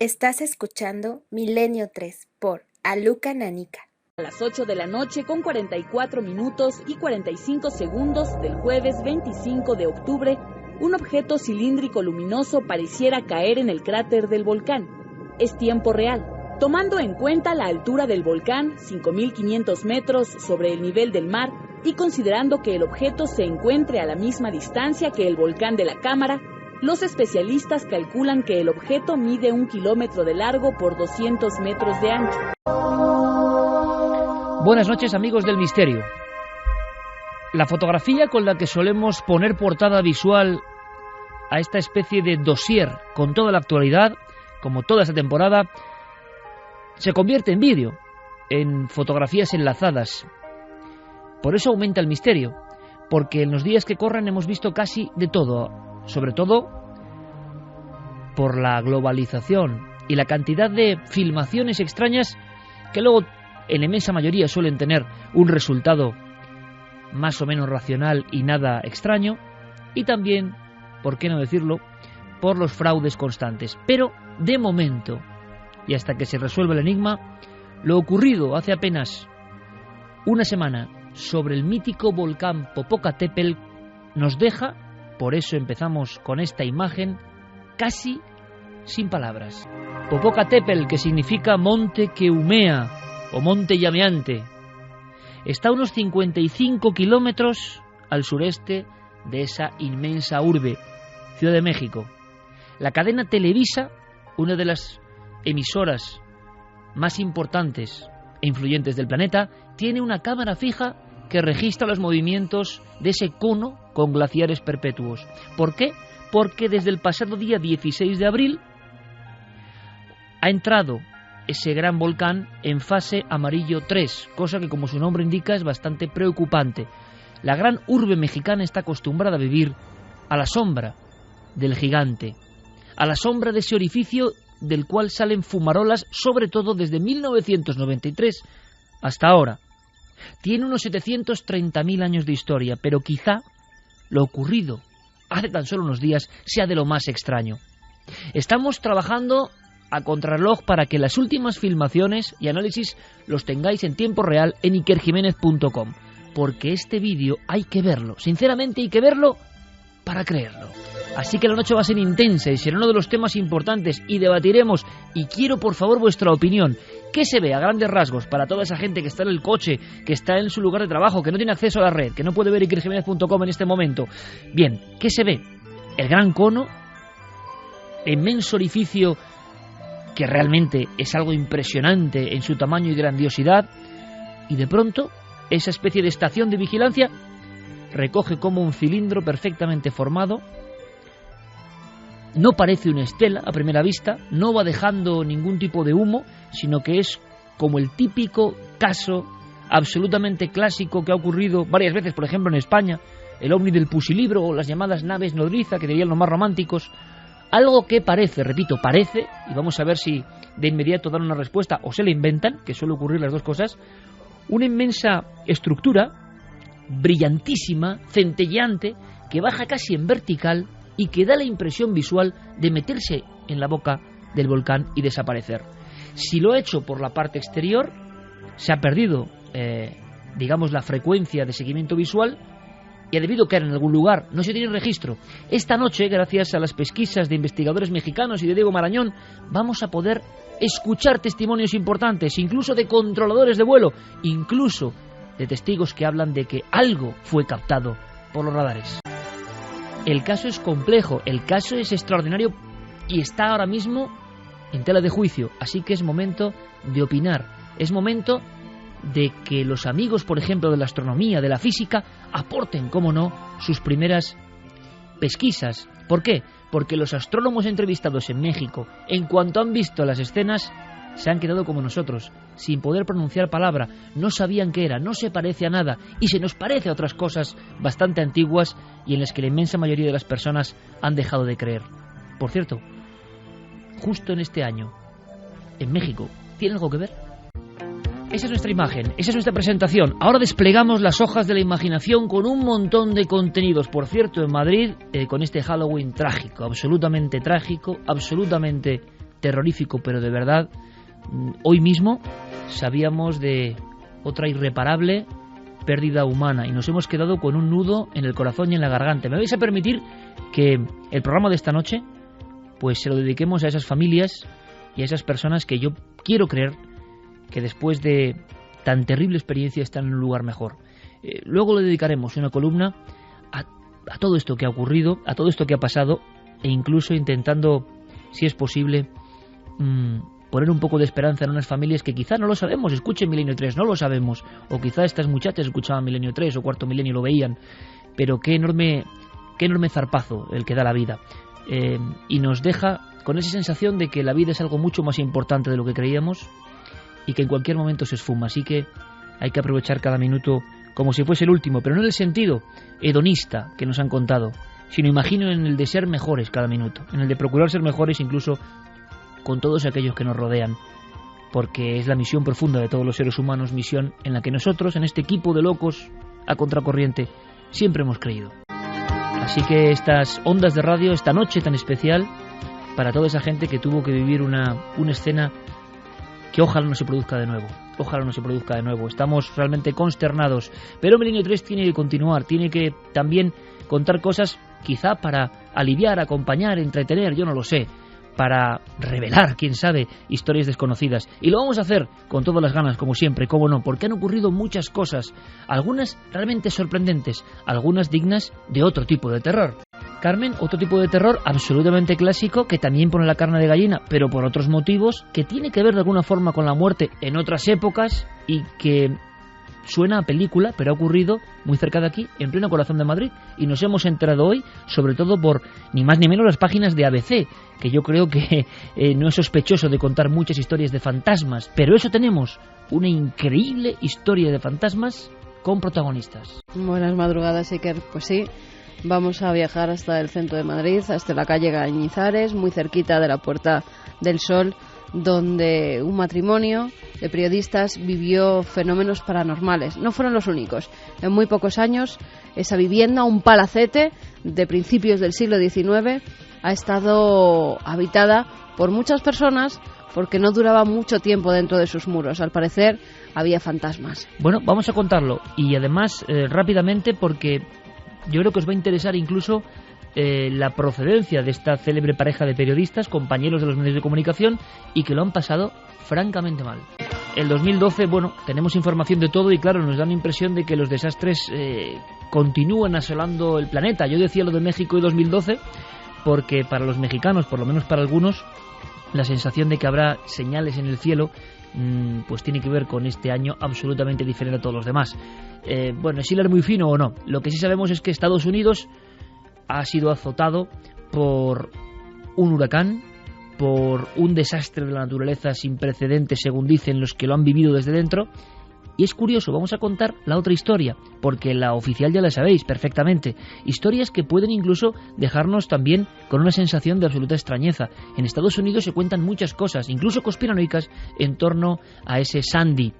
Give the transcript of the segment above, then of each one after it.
Estás escuchando Milenio 3 por Aluka Nanica. A las 8 de la noche con 44 minutos y 45 segundos del jueves 25 de octubre, un objeto cilíndrico luminoso pareciera caer en el cráter del volcán. Es tiempo real. Tomando en cuenta la altura del volcán, 5.500 metros sobre el nivel del mar, y considerando que el objeto se encuentre a la misma distancia que el volcán de la Cámara, los especialistas calculan que el objeto mide 1 kilómetro de largo por 200 metros de ancho. Buenas noches, amigos del misterio. La fotografía con la que solemos poner portada visual a esta especie de dossier con toda la actualidad, como toda esta temporada, se convierte en vídeo, en fotografías enlazadas. Por eso aumenta el misterio, porque en los días que corren hemos visto casi de todo, sobre todo por la globalización y la cantidad de filmaciones extrañas que luego en la inmensa mayoría suelen tener un resultado más o menos racional y nada extraño, y también, por qué no decirlo, por los fraudes constantes. Pero de momento, y hasta que se resuelva el enigma, lo ocurrido hace apenas una semana sobre el mítico volcán Popocatépetl nos deja, por eso empezamos con esta imagen, casi sin palabras. Popocatépetl, que significa monte que humea o monte llameante, está a unos 55 kilómetros al sureste de esa inmensa urbe, Ciudad de México. La cadena Televisa, una de las emisoras más importantes e influyentes del planeta, tiene una cámara fija que registra los movimientos de ese cono con glaciares perpetuos. ¿Por qué? Porque desde el pasado día 16 de abril ha entrado ese gran volcán en fase amarillo 3, cosa que, como su nombre indica, es bastante preocupante. La gran urbe mexicana está acostumbrada a vivir a la sombra del gigante, a la sombra de ese orificio del cual salen fumarolas, sobre todo desde 1993 hasta ahora. Tiene unos 730.000 años de historia, pero quizá lo ocurrido hace tan solo unos días sea de lo más extraño. Estamos trabajando a contrarreloj para que las últimas filmaciones y análisis los tengáis en tiempo real en ikerjimenez.com, porque este vídeo hay que verlo, sinceramente hay que verlo para creerlo. Así que la noche va a ser intensa y será uno de los temas importantes y debatiremos, y quiero por favor vuestra opinión. ¿Qué se ve a grandes rasgos para toda esa gente que está en el coche, que está en su lugar de trabajo, que no tiene acceso a la red, que no puede ver ikerjimenez.com en este momento? Bien, ¿qué se ve? El gran cono, el inmenso orificio que realmente es algo impresionante en su tamaño y grandiosidad, y de pronto esa especie de estación de vigilancia recoge como un cilindro perfectamente formado. No parece una estela a primera vista, no va dejando ningún tipo de humo, sino que es como el típico caso absolutamente clásico que ha ocurrido varias veces, por ejemplo en España, el ovni del Pusilibro o las llamadas naves nodriza, que dirían los más románticos. Algo que parece, repito, parece, y vamos a ver si de inmediato dan una respuesta o se la inventan, que suele ocurrir las dos cosas, una inmensa estructura, brillantísima, centelleante, que baja casi en vertical y que da la impresión visual de meterse en la boca del volcán y desaparecer. Si lo ha hecho por la parte exterior, se ha perdido, digamos, la frecuencia de seguimiento visual, y ha debido caer en algún lugar, no se tiene registro. Esta noche, gracias a las pesquisas de investigadores mexicanos y de Diego Marañón, vamos a poder escuchar testimonios importantes, incluso de controladores de vuelo, incluso de testigos que hablan de que algo fue captado por los radares. El caso es complejo, el caso es extraordinario y está ahora mismo en tela de juicio, así que es momento de opinar, es momento de que los amigos, por ejemplo, de la astronomía, de la física, aporten, cómo no, sus primeras pesquisas. ¿Por qué? Porque los astrónomos entrevistados en México, en cuanto han visto las escenas, se han quedado como nosotros, sin poder pronunciar palabra, no sabían qué era, no se parece a nada, y se nos parece a otras cosas bastante antiguas y en las que la inmensa mayoría de las personas han dejado de creer. Por cierto, justo en este año, en México, ¿tiene algo que ver? Esa es nuestra imagen, esa es nuestra presentación. Ahora desplegamos las hojas de la imaginación con un montón de contenidos. Por cierto, en Madrid, con este Halloween trágico, absolutamente terrorífico, pero de verdad, hoy mismo sabíamos de otra irreparable pérdida humana y nos hemos quedado con un nudo en el corazón y en la garganta. Me vais a permitir que el programa de esta noche pues se lo dediquemos a esas familias y a esas personas que yo quiero creer que después de tan terrible experiencia están en un lugar mejor. Luego le dedicaremos una columna a todo esto que ha ocurrido, a todo esto que ha pasado, e incluso intentando, si es posible, poner un poco de esperanza en unas familias que quizá no lo sabemos, escuchen Milenio 3, no lo sabemos, o quizá estas muchachas escuchaban Milenio 3 o Cuarto Milenio y lo veían, pero qué enorme zarpazo el que da la vida, y nos deja con esa sensación de que la vida es algo mucho más importante de lo que creíamos y que en cualquier momento se esfuma, así que hay que aprovechar cada minuto como si fuese el último, pero no en el sentido hedonista que nos han contado, sino imagino en el de ser mejores cada minuto, en el de procurar ser mejores incluso con todos aquellos que nos rodean, porque es la misión profunda de todos los seres humanos, misión en la que nosotros, en este equipo de locos a contracorriente, siempre hemos creído. Así que estas ondas de radio, esta noche tan especial, para toda esa gente que tuvo que vivir una escena que ojalá no se produzca de nuevo. Ojalá no se produzca de nuevo. Estamos realmente consternados. Pero Milenio 3 tiene que continuar, tiene que también contar cosas quizá para aliviar, acompañar, entretener, yo no lo sé, para revelar, quién sabe, historias desconocidas. Y lo vamos a hacer con todas las ganas, como siempre, cómo no, porque han ocurrido muchas cosas, algunas realmente sorprendentes, algunas dignas de otro tipo de terror. Carmen, otro tipo de terror absolutamente clásico que también pone la carne de gallina, pero por otros motivos, que tiene que ver de alguna forma con la muerte en otras épocas y que suena a película, pero ha ocurrido muy cerca de aquí, en pleno corazón de Madrid, y nos hemos enterado hoy, sobre todo por ni más ni menos las páginas de ABC, que yo creo que no es sospechoso de contar muchas historias de fantasmas, pero eso tenemos, una increíble historia de fantasmas con protagonistas. Buenas madrugadas, Iker. Pues sí, vamos a viajar hasta el centro de Madrid, hasta la calle Cañizares, muy cerquita de la Puerta del Sol, donde un matrimonio de periodistas vivió fenómenos paranormales. No fueron los únicos. En muy pocos años, esa vivienda, un palacete de principios del siglo XIX, ha estado habitada por muchas personas porque no duraba mucho tiempo dentro de sus muros. Al parecer, había fantasmas. Bueno, vamos a contarlo. Y además, rápidamente, porque yo creo que os va a interesar incluso la procedencia de esta célebre pareja de periodistas, compañeros de los medios de comunicación, y que lo han pasado francamente mal. El 2012, bueno, tenemos información de todo y claro, nos da la impresión de que los desastres continúan asolando el planeta. Yo decía lo de México y 2012 porque para los mexicanos, por lo menos para algunos, la sensación de que habrá señales en el cielo pues tiene que ver con este año absolutamente diferente a todos los demás. Bueno, ¿es hilar muy fino o no? Lo que sí sabemos es que Estados Unidos ha sido azotado por un huracán, por un desastre de la naturaleza sin precedentes, según dicen los que lo han vivido desde dentro. Y es curioso, vamos a contar la otra historia, porque la oficial ya la sabéis perfectamente. Historias que pueden incluso dejarnos también con una sensación de absoluta extrañeza. En Estados Unidos se cuentan muchas cosas, incluso conspiranoicas, en torno a ese Sandy.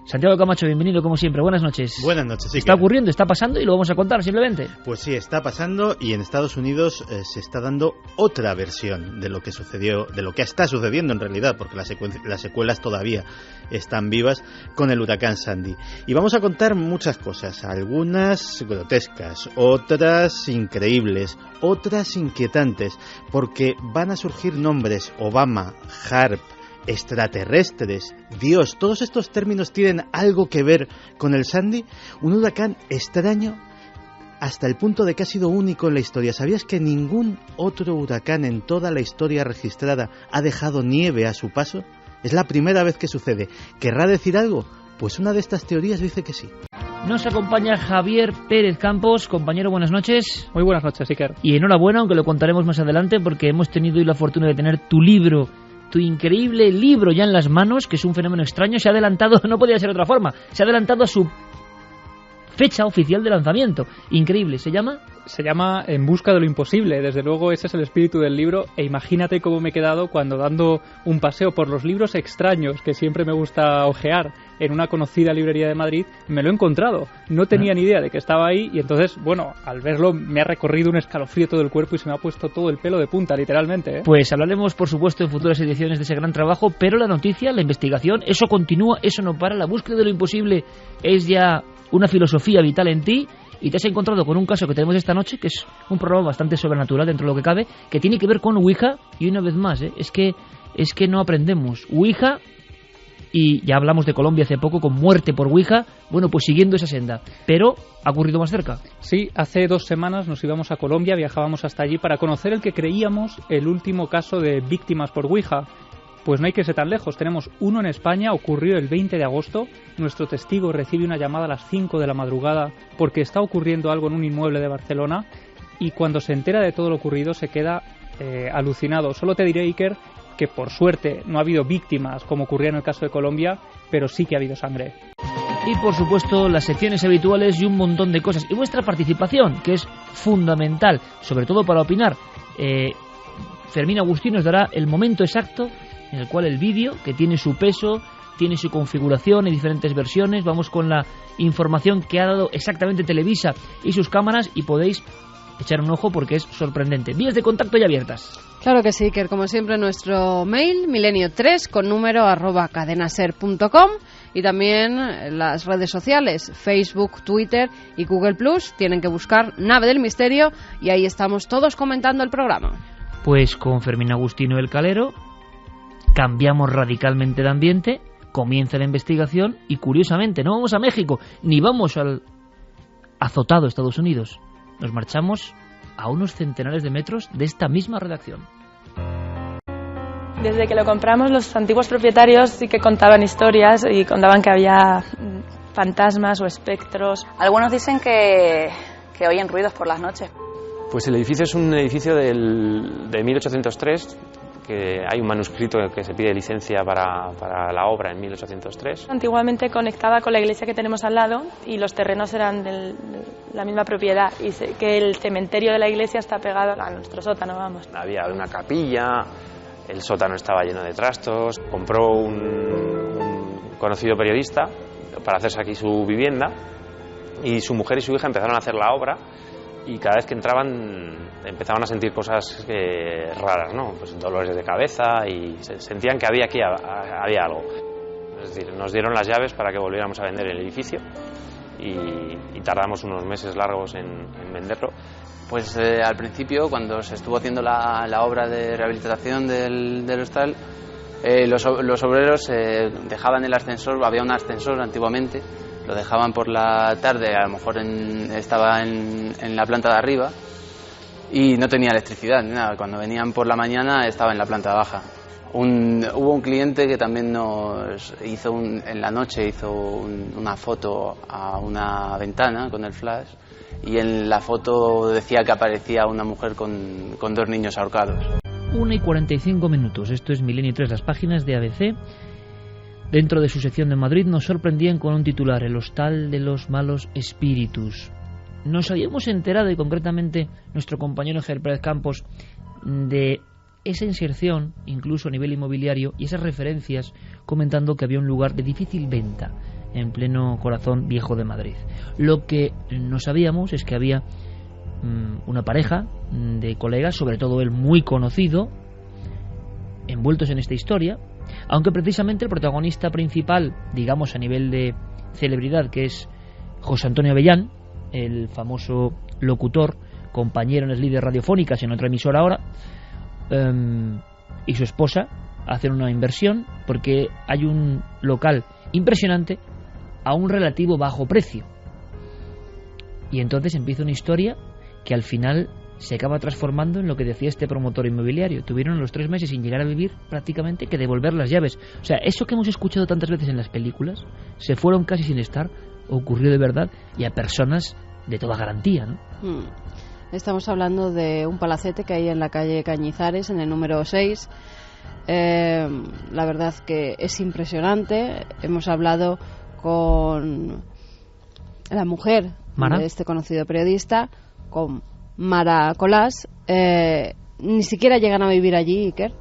Santiago Camacho, bienvenido como siempre, buenas noches. Buenas noches, sí. Está ocurriendo, está pasando y lo vamos a contar simplemente. Pues sí, está pasando y en Estados Unidos se está dando otra versión de lo que sucedió, de lo que está sucediendo en realidad, porque las secuelas todavía están vivas con el huracán Sandy. Y vamos a contar muchas cosas, algunas grotescas, otras increíbles, otras inquietantes, porque van a surgir nombres: Obama, HAARP, extraterrestres, Dios. Todos estos términos tienen algo que ver con el Sandy, un huracán extraño hasta el punto de que ha sido único en la historia. ¿Sabías que ningún otro huracán en toda la historia registrada ha dejado nieve a su paso? Es la primera vez que sucede. ¿Querrá decir algo? Pues una de estas teorías dice que sí. Nos acompaña Javier Pérez Campos. Compañero, buenas noches. Muy buenas noches, Iker. Y enhorabuena, aunque lo contaremos más adelante, porque hemos tenido hoy la fortuna de tener tu libro, tu increíble libro ya en las manos, que es un fenómeno extraño. Se ha adelantado, no podía ser de otra forma, se ha adelantado a su fecha oficial de lanzamiento. Increíble, se llama Se llama En busca de lo imposible. Desde luego ese es el espíritu del libro, e imagínate cómo me he quedado cuando, dando un paseo por los libros extraños que siempre me gusta ojear en una conocida librería de Madrid, me lo he encontrado. No tenía ni idea de que estaba ahí, y entonces, bueno, al verlo me ha recorrido un escalofrío todo el cuerpo y se me ha puesto todo el pelo de punta, literalmente, ¿eh? Pues hablaremos, por supuesto, en futuras ediciones de ese gran trabajo, pero la noticia, la investigación, eso continúa, eso no para. La búsqueda de lo imposible es ya una filosofía vital en ti. Y te has encontrado con un caso que tenemos esta noche, que es un programa bastante sobrenatural dentro de lo que cabe, que tiene que ver con Ouija. Y una vez más, es que no aprendemos. Ouija, y ya hablamos de Colombia hace poco con muerte por Ouija. Bueno, pues siguiendo esa senda, pero ha ocurrido más cerca. Sí, hace 2 semanas nos íbamos a Colombia, viajábamos hasta allí para conocer el que creíamos el último caso de víctimas por Ouija. Pues no hay que irse tan lejos, tenemos uno en España, ocurrió el 20 de agosto, nuestro testigo recibe una llamada a las 5 de la madrugada porque está ocurriendo algo en un inmueble de Barcelona, y cuando se entera de todo lo ocurrido se queda alucinado. Solo te diré, Iker, que por suerte no ha habido víctimas como ocurría en el caso de Colombia, pero sí que ha habido sangre. Y por supuesto las secciones habituales y un montón de cosas, y vuestra participación, que es fundamental, sobre todo para opinar. Fermín Agustín nos dará el momento exacto en el cual el vídeo, que tiene su peso, tiene su configuración y diferentes versiones. Vamos con la información que ha dado exactamente Televisa y sus cámaras, y podéis echar un ojo porque es sorprendente. Vías de contacto ya abiertas. Claro que sí, que como siempre nuestro mail, milenio3 con número @cadenaser.com, y también las redes sociales, Facebook, Twitter y Google+. Tienen que buscar Nave del Misterio y ahí estamos todos comentando el programa. Pues con Fermín Agustino El Calero cambiamos radicalmente de ambiente, comienza la investigación y, curiosamente, no vamos a México ni vamos al azotado Estados Unidos. Nos marchamos a unos centenares de metros de esta misma redacción. Desde que lo compramos, los antiguos propietarios sí que contaban historias y contaban que había fantasmas o espectros. Algunos dicen que oyen ruidos por las noches. Pues el edificio es un edificio de 1803, que hay un manuscrito que se pide licencia para la obra en 1803. Antiguamente conectaba con la iglesia que tenemos al lado y los terrenos eran de la misma propiedad, y sé que el cementerio de la iglesia está pegado a nuestro sótano, vamos. Había una capilla, el sótano estaba lleno de trastos. Compró un conocido periodista para hacerse aquí su vivienda, y su mujer y su hija empezaron a hacer la obra, y cada vez que entraban empezaban a sentir cosas raras, ¿no? Pues dolores de cabeza, y sentían que había algo. Es decir, nos dieron las llaves para que volviéramos a vender el edificio, y tardamos unos meses largos en venderlo. Pues al principio, cuando se estuvo haciendo la obra de rehabilitación del hostal, los obreros dejaban el ascensor. Había un ascensor antiguamente, lo dejaban por la tarde, a lo mejor estaba en la planta de arriba y no tenía electricidad ni nada. Cuando venían por la mañana estaba en la planta baja. Hubo un cliente que también nos hizo en la noche una foto a una ventana con el flash, y en la foto decía que aparecía una mujer con 2 niños ahorcados. 1:45. Esto es Milenio 3, las páginas de ABC. Dentro de su sección de Madrid nos sorprendían con un titular: el hostal de los malos espíritus. Nos habíamos enterado, y concretamente nuestro compañero Ger Pérez Campos, de esa inserción, incluso a nivel inmobiliario, y esas referencias comentando que había un lugar de difícil venta en pleno corazón viejo de Madrid. Lo que no sabíamos es que había una pareja de colegas, sobre todo él muy conocido, envueltos en esta historia, aunque precisamente el protagonista principal, digamos a nivel de celebridad, que es José Antonio Avellán, el famoso locutor, compañero en las líderes radiofónicas en otra emisora ahora, y su esposa hacen una inversión porque hay un local impresionante a un relativo bajo precio, y entonces empieza una historia que al final se acaba transformando en lo que decía este promotor inmobiliario. Tuvieron a los 3 meses sin llegar a vivir prácticamente que devolver las llaves. O sea, eso que hemos escuchado tantas veces en las películas, se fueron casi sin estar, ocurrió de verdad, y a personas de toda garantía, ¿no? Estamos hablando de un palacete que hay en la calle Cañizares, en el número 6. La verdad que es impresionante. Hemos hablado con la mujer Mara, de este conocido periodista, con Mara Colás, ni siquiera llegan a vivir allí, Iker.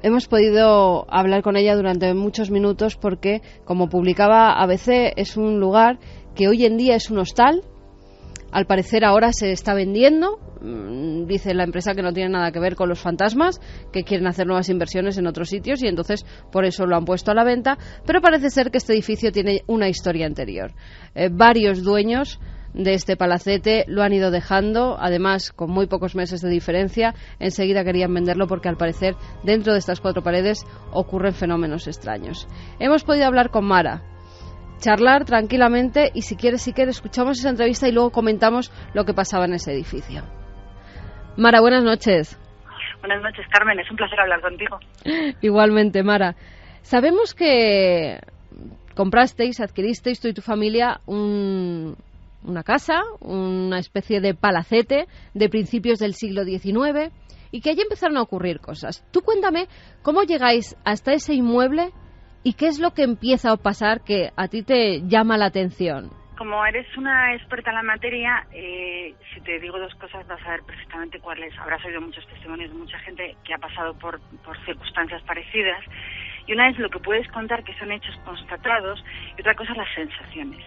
Hemos podido hablar con ella durante muchos minutos porque, como publicaba ABC, es un lugar que hoy en día es un hostal. Al parecer ahora se está vendiendo. Dice la empresa que no tiene nada que ver con los fantasmas, que quieren hacer nuevas inversiones en otros sitios y entonces por eso lo han puesto a la venta. Pero parece ser que este edificio tiene una historia anterior. Varios dueños de este palacete lo han ido dejando, además con muy pocos meses de diferencia. Enseguida querían venderlo porque al parecer dentro de estas 4 paredes ocurren fenómenos extraños. Hemos podido hablar con Mara, charlar tranquilamente y si quieres, escuchamos esa entrevista y luego comentamos lo que pasaba en ese edificio. Mara, buenas noches. Buenas noches, Carmen, es un placer hablar contigo. Igualmente, Mara. Sabemos que adquiristeis tú y tu familia una casa, una especie de palacete de principios del siglo XIX y que allí empezaron a ocurrir cosas. Tú cuéntame cómo llegáis hasta ese inmueble y qué es lo que empieza a pasar que a ti te llama la atención. Como eres una experta en la materia, si te digo 2 cosas vas a ver perfectamente cuáles. Habrás oído muchos testimonios de mucha gente que ha pasado por circunstancias parecidas. Y una es lo que puedes contar, que son hechos constatados, y otra cosa las sensaciones.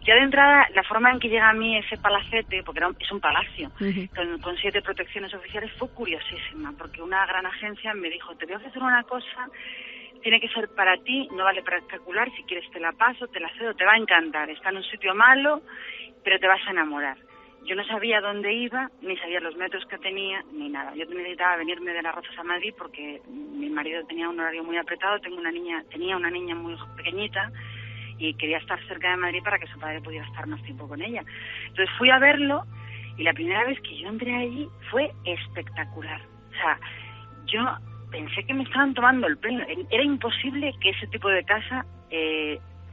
Ya de entrada, la forma en que llega a mí ese palacete, porque es un palacio, con 7 protecciones oficiales, fue curiosísima, porque una gran agencia me dijo, te voy a ofrecer una cosa, tiene que ser para ti, no vale para especular, si quieres te la paso, te la cedo, te va a encantar, está en un sitio malo, pero te vas a enamorar. Yo no sabía dónde iba, ni sabía los metros que tenía, ni nada. Yo necesitaba venirme de Las Rozas a Madrid porque mi marido tenía un horario muy apretado, tenía una niña muy pequeñita, y quería estar cerca de Madrid para que su padre pudiera estar más tiempo con ella. Entonces fui a verlo y la primera vez que yo entré allí fue espectacular. O sea, yo pensé que me estaban tomando el pelo. Era imposible que ese tipo de casa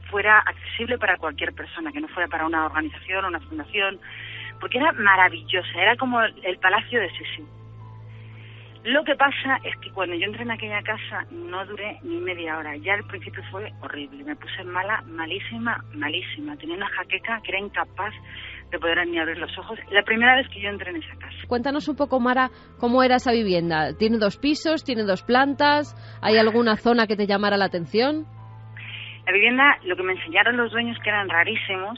fuera accesible para cualquier persona, que no fuera para una organización o una fundación, porque era maravillosa, era como el palacio de Sisi. Lo que pasa es que cuando yo entré en aquella casa no duré ni media hora. Ya al principio fue horrible. Me puse mala, malísima. Tenía una jaqueca que era incapaz de poder ni abrir los ojos. La primera vez que yo entré en esa casa. Cuéntanos un poco, Mara, cómo era esa vivienda. ¿Tiene 2 pisos? ¿Tiene 2 plantas? ¿Hay alguna zona que te llamara la atención? La vivienda, lo que me enseñaron los dueños, que eran rarísimos,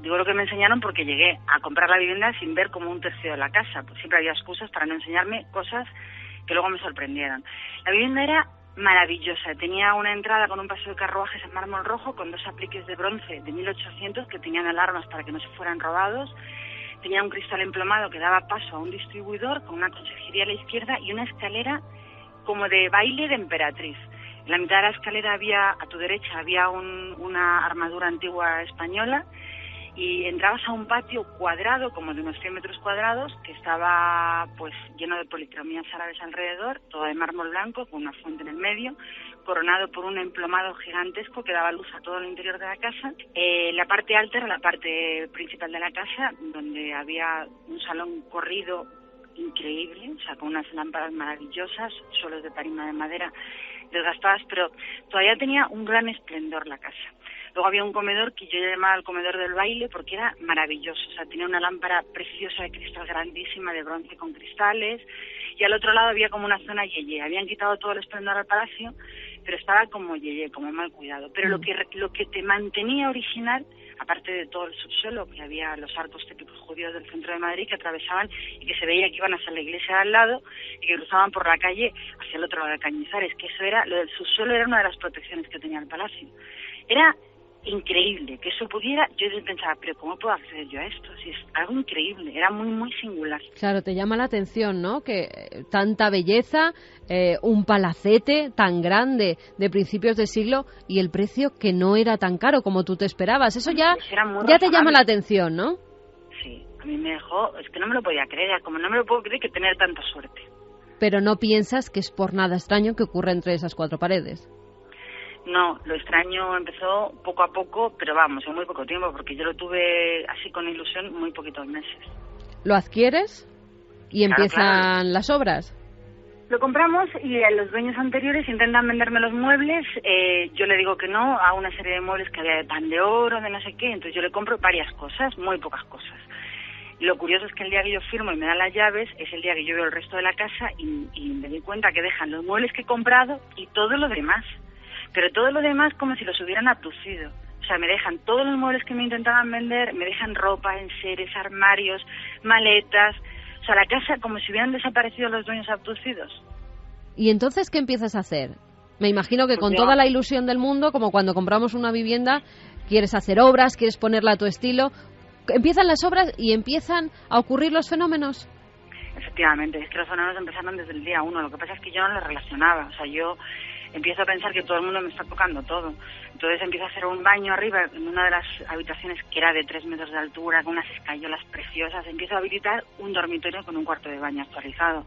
digo lo que me enseñaron porque llegué a comprar la vivienda sin ver como un tercio de la casa, pues siempre había excusas para no enseñarme cosas que luego me sorprendieron. La vivienda era maravillosa, tenía una entrada con un paso de carruajes en mármol rojo con 2 apliques de bronce de 1800 que tenían alarmas para que no se fueran robados, tenía un cristal emplomado que daba paso a un distribuidor con una consejería a la izquierda y una escalera como de baile de emperatriz. En la mitad de la escalera a tu derecha había una armadura antigua española y entrabas a un patio cuadrado, como de unos 100 metros cuadrados, que estaba pues lleno de policromías árabes alrededor, todo de mármol blanco, con una fuente en el medio, coronado por un emplomado gigantesco que daba luz a todo el interior de la casa. La parte alta era la parte principal de la casa, donde había un salón corrido increíble, o sea, con unas lámparas maravillosas, suelos de tarima de madera desgastadas, pero todavía tenía un gran esplendor la casa. Luego había un comedor que yo llamaba el comedor del baile porque era maravilloso, o sea, tenía una lámpara preciosa de cristal grandísima, de bronce con cristales, y al otro lado había como una zona yeye. Habían quitado todo el esplendor al palacio, pero estaba como yeye, como mal cuidado. Pero lo que te mantenía original, aparte de todo el subsuelo, que había los arcos típicos judíos del centro de Madrid que atravesaban y que se veía que iban hacia la iglesia de al lado y que cruzaban por la calle hacia el otro lado de Cañizares, que eso era, lo del subsuelo era una de las protecciones que tenía el palacio. Era increíble que eso pudiera. Yo pensaba, pero ¿cómo puedo acceder yo a esto? Si es algo increíble, era muy, muy singular. Claro, te llama la atención, ¿no? Que tanta belleza, un palacete tan grande de principios de siglo y el precio que no era tan caro como tú te esperabas. Eso ya te llama la atención, ¿no? Sí, a mí me dejó, es que no me lo podía creer, como no me lo puedo creer que tener tanta suerte. Pero no piensas que es por nada extraño que ocurra entre esas 4 paredes. No, lo extraño empezó poco a poco, pero vamos, en muy poco tiempo, porque yo lo tuve así con ilusión muy poquitos meses. ¿Lo adquieres y empiezan las obras? Lo compramos y los dueños anteriores intentan venderme los muebles, yo le digo que no a una serie de muebles que había de pan de oro, de no sé qué, entonces yo le compro varias cosas, muy pocas cosas. Lo curioso es que el día que yo firmo y me dan las llaves es el día que yo veo el resto de la casa y me doy cuenta que dejan los muebles que he comprado y todo lo demás. Pero todo lo demás como si los hubieran abducido. O sea, me dejan todos los muebles que me intentaban vender, me dejan ropa, enseres, armarios, maletas. O sea, la casa como si hubieran desaparecido los dueños abducidos. ¿Y entonces qué empiezas a hacer? Me imagino que Pues con yo... toda la ilusión del mundo, como cuando compramos una vivienda, quieres hacer obras, quieres ponerla a tu estilo. Empiezan las obras y empiezan a ocurrir los fenómenos. Efectivamente, es que los fenómenos empezaron desde el día 1. Lo que pasa es que yo no los relacionaba. O sea, yo empiezo a pensar que todo el mundo me está tocando todo. Entonces empiezo a hacer un baño arriba en una de las habitaciones que era de 3 metros de altura, con unas escayolas preciosas. Empiezo a habilitar un dormitorio con un cuarto de baño actualizado.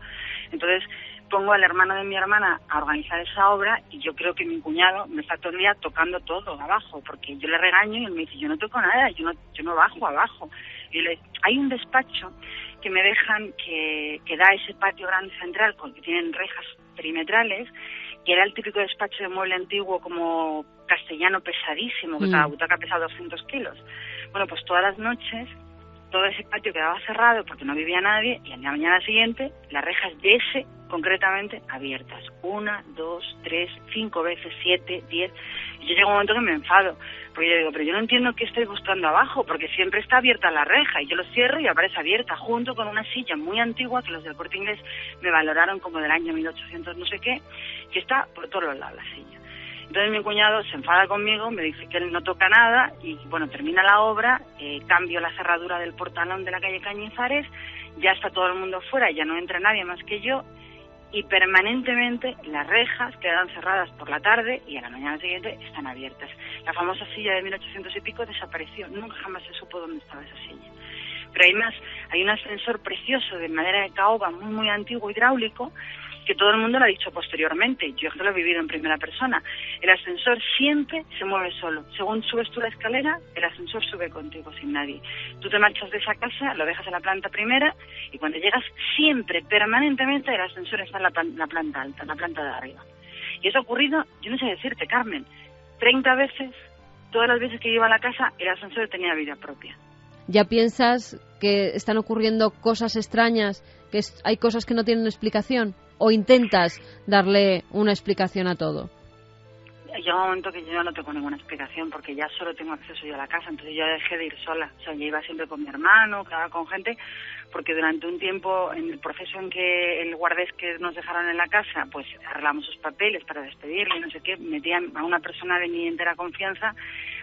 Entonces pongo al hermano de mi hermana a organizar esa obra y yo creo que mi cuñado me está todo el día tocando todo abajo, porque yo le regaño y él me dice, yo no toco nada, yo no bajo abajo. Y hay un despacho que me dejan que da ese patio grande central, que tienen rejas perimetrales, que era el típico despacho de mueble antiguo como castellano pesadísimo, que cada butaca pesaba 200 kilos. Bueno, pues todas las noches todo ese patio quedaba cerrado porque no vivía nadie y a la mañana siguiente las rejas de ese concretamente abiertas. 1, 2, 3, 5 veces, 7, 10. Y yo llego a un momento que me enfado, porque yo digo, pero yo no entiendo qué estoy buscando abajo, porque siempre está abierta la reja y yo lo cierro y aparece abierta, junto con una silla muy antigua que los del Corte Inglés me valoraron como del año 1800 no sé qué, que está por todos los lados la silla. Entonces mi cuñado se enfada conmigo, me dice que él no toca nada y bueno, termina la obra, cambio la cerradura del portalón de la calle Cañizares, ya está todo el mundo fuera, ya no entra nadie más que yo y permanentemente las rejas quedan cerradas por la tarde y a la mañana siguiente están abiertas. La famosa silla de 1800 y pico desapareció, nunca jamás se supo dónde estaba esa silla. Pero hay un ascensor precioso de madera de caoba muy muy antiguo, hidráulico, que todo el mundo lo ha dicho posteriormente, yo lo he vivido en primera persona. El ascensor siempre se mueve solo. Según subes tú la escalera, el ascensor sube contigo sin nadie. Tú te marchas de esa casa, lo dejas en la planta primera y cuando llegas siempre, permanentemente, el ascensor está en la planta alta, en la planta de arriba. Y eso ha ocurrido, yo no sé decirte, Carmen, 30 veces, todas las veces que iba a la casa, el ascensor tenía vida propia. ¿Ya piensas que están ocurriendo cosas extrañas, que hay cosas que no tienen explicación? ¿O intentas darle una explicación a todo? Llega un momento que yo no tengo ninguna explicación porque ya solo tengo acceso yo a la casa, entonces yo dejé de ir sola. O sea, yo iba siempre con mi hermano, quedaba con gente, porque durante un tiempo, en el proceso en que el guardés que nos dejaron en la casa, pues arreglamos sus papeles para despedirle, no sé qué, metían a una persona de mi entera confianza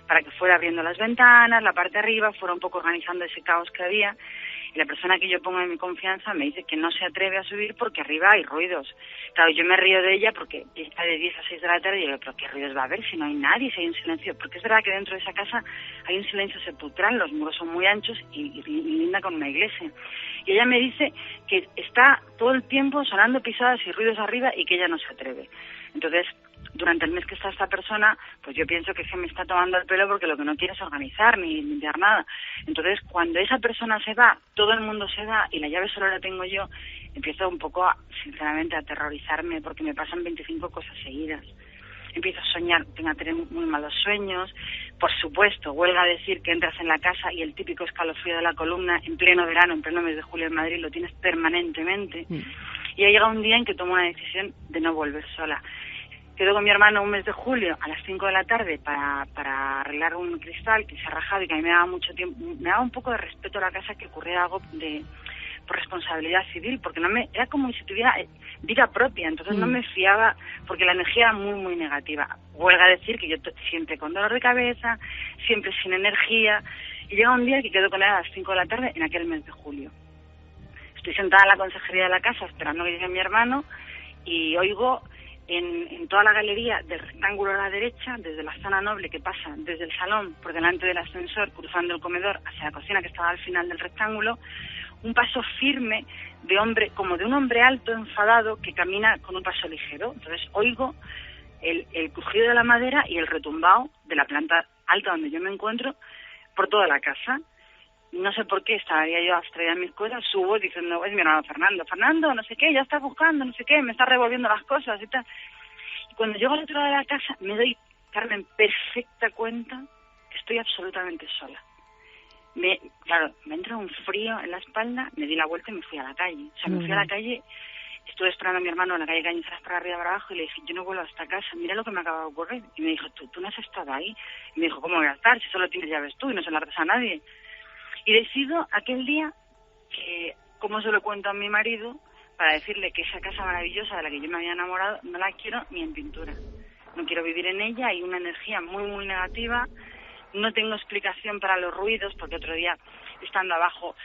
para que fuera abriendo las ventanas, la parte de arriba, fuera un poco organizando ese caos que había. Y la persona que yo pongo en mi confianza me dice que no se atreve a subir porque arriba hay ruidos. Claro, yo me río de ella porque está de 10 a 6 de la tarde y yo digo, pero ¿qué ruidos va a haber si no hay nadie, si hay un silencio? Porque es verdad que dentro de esa casa hay un silencio sepulcral, los muros son muy anchos y linda con una iglesia. Y ella me dice que está todo el tiempo sonando pisadas y ruidos arriba y que ella no se atreve. Entonces, durante el mes que está esta persona, pues yo pienso que me está tomando el pelo porque lo que no quiere es organizar ni limpiar nada. Entonces, cuando esa persona se va, todo el mundo se va y la llave solo la tengo yo, empiezo un poco, sinceramente, a aterrorizarme porque me pasan 25 cosas seguidas. Empiezo a soñar, tengo a tener muy malos sueños. Por supuesto, huelga a decir que entras en la casa y el típico escalofrío de la columna en pleno verano, en pleno mes de julio en Madrid, lo tienes permanentemente. Y ha llegado un día en que tomo una decisión de no volver sola. Quedo con mi hermano un mes de julio a las 5 de la tarde para arreglar un cristal que se ha rajado y que a mí me daba mucho tiempo, me daba un poco de respeto a la casa que ocurriera algo por responsabilidad civil, porque era como si tuviera vida propia, entonces no me fiaba, porque la energía era muy, muy negativa. Huelga a decir que yo siempre con dolor de cabeza, siempre sin energía, y llega un día que quedo con él a las 5 de la tarde en aquel mes de julio. Estoy sentada en la consejería de la casa esperando que llegue mi hermano y oigo en toda la galería del rectángulo a la derecha, desde la zona noble que pasa desde el salón por delante del ascensor, cruzando el comedor hacia la cocina que estaba al final del rectángulo, un paso firme de hombre, como de un hombre alto, enfadado, que camina con un paso ligero. Entonces oigo el crujido de la madera y el retumbao de la planta alta donde yo me encuentro por toda la casa. No sé por qué, estaría yo abstraída en mis cosas, subo diciendo, es mi hermano Fernando, no sé qué, ya está buscando, no sé qué, me está revolviendo las cosas y tal. Y cuando llego al otro lado de la casa, me doy, Carmen, perfecta cuenta que estoy absolutamente sola. Claro, me entró un frío en la espalda, me di la vuelta y me fui a la calle. O sea, me fui a la calle, estuve esperando a mi hermano en la calle Cañizares para arriba, para abajo, y le dije, yo no vuelvo hasta casa, mira lo que me acaba de ocurrir. Y me dijo, tú no has estado ahí. Y me dijo, ¿cómo voy a estar si solo tienes llaves tú y no se las das a nadie? Y decido aquel día que, como se lo cuento a mi marido, para decirle que esa casa maravillosa de la que yo me había enamorado no la quiero ni en pintura. No quiero vivir en ella, hay una energía muy, muy negativa. No tengo explicación para los ruidos, porque otro día, estando abajo,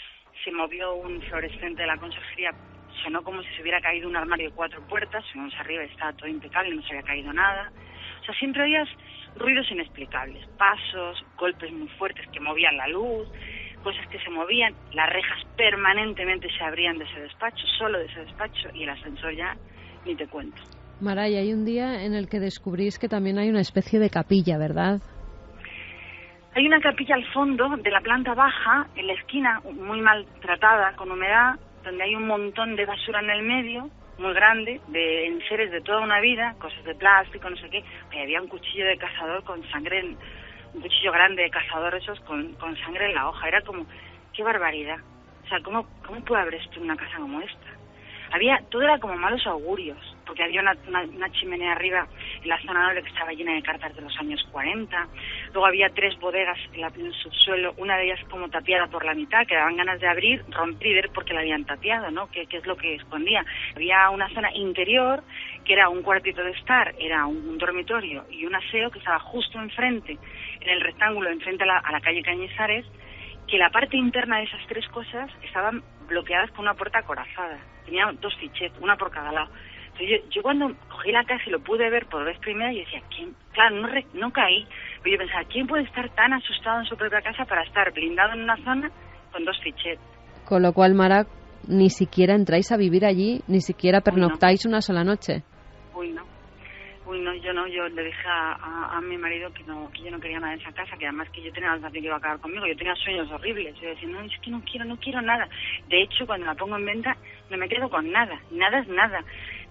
se movió un fluorescente de la conserjería, sonó como si se hubiera caído un armario de 4 puertas, subimos arriba y estaba todo impecable, no se había caído nada. O sea, siempre oías ruidos inexplicables, pasos, golpes muy fuertes que movían la luz, cosas que se movían, las rejas permanentemente se abrían de ese despacho, solo de ese despacho, y el ascensor ya ni te cuento. Maray, hay un día en el que descubrís que también hay una especie de capilla, ¿verdad? Hay una capilla al fondo de la planta baja, en la esquina, muy maltratada, con humedad, donde hay un montón de basura en el medio, muy grande, de enseres de toda una vida, cosas de plástico, no sé qué. Y había un cuchillo de cazador con sangre, un cuchillo grande de cazador esos con sangre en la hoja. Era como, qué barbaridad. O sea, ¿cómo puede haber esto en una casa como esta? Todo era como malos augurios, porque había una chimenea arriba en la zona noble que estaba llena de cartas de los años 40. Luego había 3 bodegas en el subsuelo, una de ellas como tapiada por la mitad, que daban ganas de abrir, romper y ver por qué la habían tapiado, ¿no? ¿Qué es lo que escondía? Había una zona interior, que era un cuartito de estar, era un dormitorio y un aseo que estaba justo enfrente, en el rectángulo, enfrente a la calle Cañizares, que la parte interna de esas 3 cosas estaban bloqueadas con una puerta acorazada. Tenía 2 fichetes, una por cada lado. Entonces yo cuando cogí la casa y lo pude ver por vez primera, yo decía, ¿quién? Claro, no caí. Pero yo pensaba, ¿quién puede estar tan asustado en su propia casa para estar blindado en una zona con 2 fichetes? Con lo cual, Mara, ni siquiera entráis a vivir allí, ni siquiera pernoctáis una sola noche. Uy, no, yo le dije a mi marido que yo no quería nada de esa casa, que además que yo tenía la sensación que iba a acabar conmigo, yo tenía sueños horribles, yo decía, no, es que no quiero nada. De hecho, cuando la pongo en venta, no me quedo con nada es nada.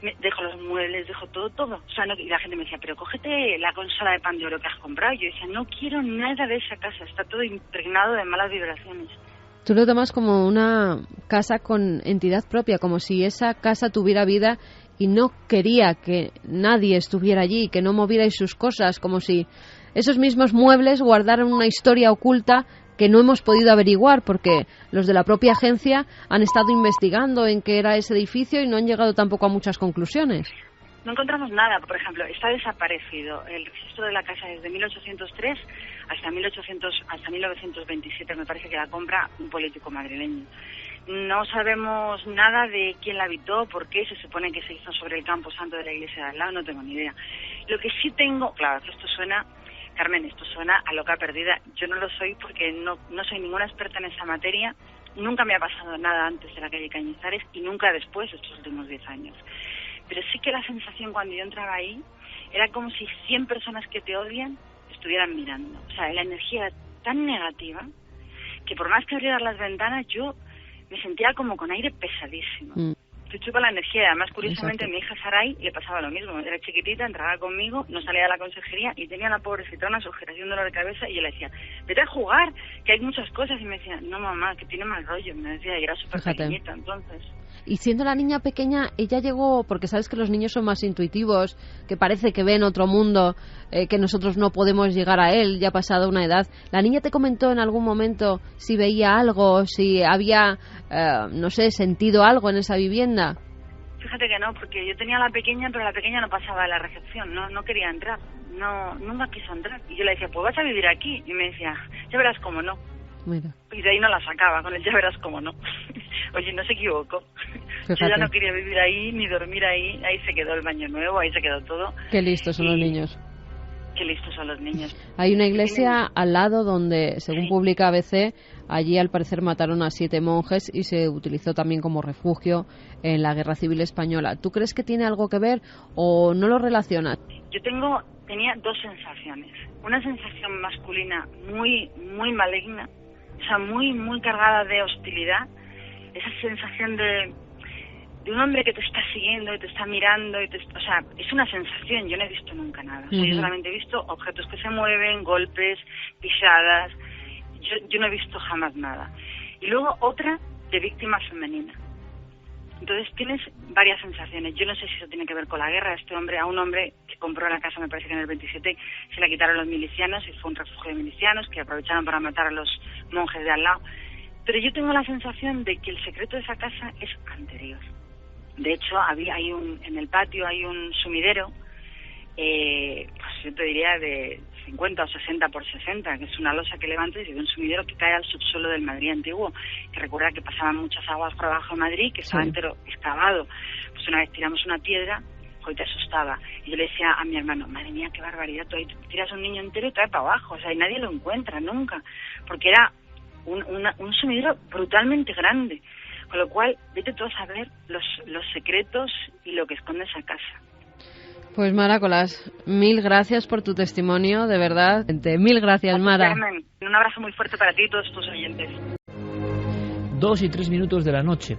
Dejo los muebles, dejo todo. O sea, y la gente me decía, pero cógete la consola de pan de oro que has comprado. Y yo decía, no quiero nada de esa casa, está todo impregnado de malas vibraciones. Tú lo tomas como una casa con entidad propia, como si esa casa tuviera vida y no quería que nadie estuviera allí, que no movierais sus cosas, como si esos mismos muebles guardaran una historia oculta que no hemos podido averiguar, porque los de la propia agencia han estado investigando en qué era ese edificio y no han llegado tampoco a muchas conclusiones. No encontramos nada, por ejemplo, está desaparecido el registro de la casa desde 1803 hasta 1927, me parece que la compra un político madrileño. No sabemos nada de quién la habitó, por qué, se supone que se hizo sobre el campo santo de la iglesia de al lado, no tengo ni idea. Lo que sí tengo, claro, que esto suena, Carmen, esto suena a loca perdida. Yo no lo soy porque no soy ninguna experta en esa materia, nunca me ha pasado nada antes de la calle Cañizares y nunca después, estos últimos 10 años. Pero sí que la sensación cuando yo entraba ahí era como si 100 personas que te odian estuvieran mirando. O sea, la energía era tan negativa que por más que abrieras las ventanas yo me sentía como con aire pesadísimo. Te chupa la energía. Además, curiosamente, a mi hija Saray le pasaba lo mismo. Era chiquitita, entraba conmigo, no salía de la conserjería y tenía la pobrecita una sujeción, dolor de cabeza y yo le decía, vete a jugar, que hay muchas cosas. Y me decía, no mamá, que tiene mal rollo. Me decía, y era súper pequeñita entonces. Y siendo la niña pequeña, ella llegó, porque sabes que los niños son más intuitivos, que parece que ven otro mundo, que nosotros no podemos llegar a él, ya pasada una edad. ¿La niña te comentó en algún momento si veía algo, si había, no sé, sentido algo en esa vivienda? Fíjate que no, porque yo tenía a la pequeña, pero la pequeña no pasaba de la recepción, no quería entrar, nunca quiso entrar. Y yo le decía, pues vas a vivir aquí. Y me decía, ya verás cómo no. Mira. Y de ahí no la sacaba, con el ya verás cómo no. Oye, no se equivocó. Fíjate. Yo ya no quería vivir ahí, ni dormir ahí se quedó el baño nuevo, ahí se quedó todo. Qué listos son los niños. Qué listos son los niños. Hay una iglesia al lado donde, según publica ABC, allí al parecer mataron a 7 monjes y se utilizó también como refugio en la Guerra Civil Española. ¿Tú crees que tiene algo que ver o no lo relacionas? Yo tenía 2 sensaciones. Una sensación masculina muy, muy maligna, o sea, muy, muy cargada de hostilidad. Esa sensación de un hombre que te está siguiendo y te está mirando, o sea, es una sensación, yo no he visto nunca nada. O sea, yo solamente he visto objetos que se mueven, golpes, pisadas. yo no he visto jamás nada. Y luego otra de víctima femenina. Entonces tienes varias sensaciones. Yo no sé si eso tiene que ver con la guerra. A un hombre que compró la casa, me parece que en el 27, se la quitaron los milicianos y fue un refugio de milicianos que aprovecharon para matar a los monjes de al lado. Pero yo tengo la sensación de que el secreto de esa casa es anterior. De hecho, en el patio hay un sumidero, pues yo te diría de 50 o 60 por 60, que es una losa que levantes y de un sumidero que cae al subsuelo del Madrid antiguo, que recuerda que pasaban muchas aguas por abajo de Madrid, que estaba entero excavado. Pues una vez tiramos una piedra, hoy te asustaba. Y yo le decía a mi hermano, madre mía, qué barbaridad, tú ahí tiras a un niño entero y trae para abajo, o sea, y nadie lo encuentra nunca, porque era un sumidero brutalmente grande. Con lo cual, vete tú a saber los secretos y lo que esconde esa casa. Pues Mara Colás, mil gracias por tu testimonio, de verdad. Mil gracias, Mara. Carmen, un abrazo muy fuerte para ti y todos tus oyentes. 2 y 3 minutos de la noche.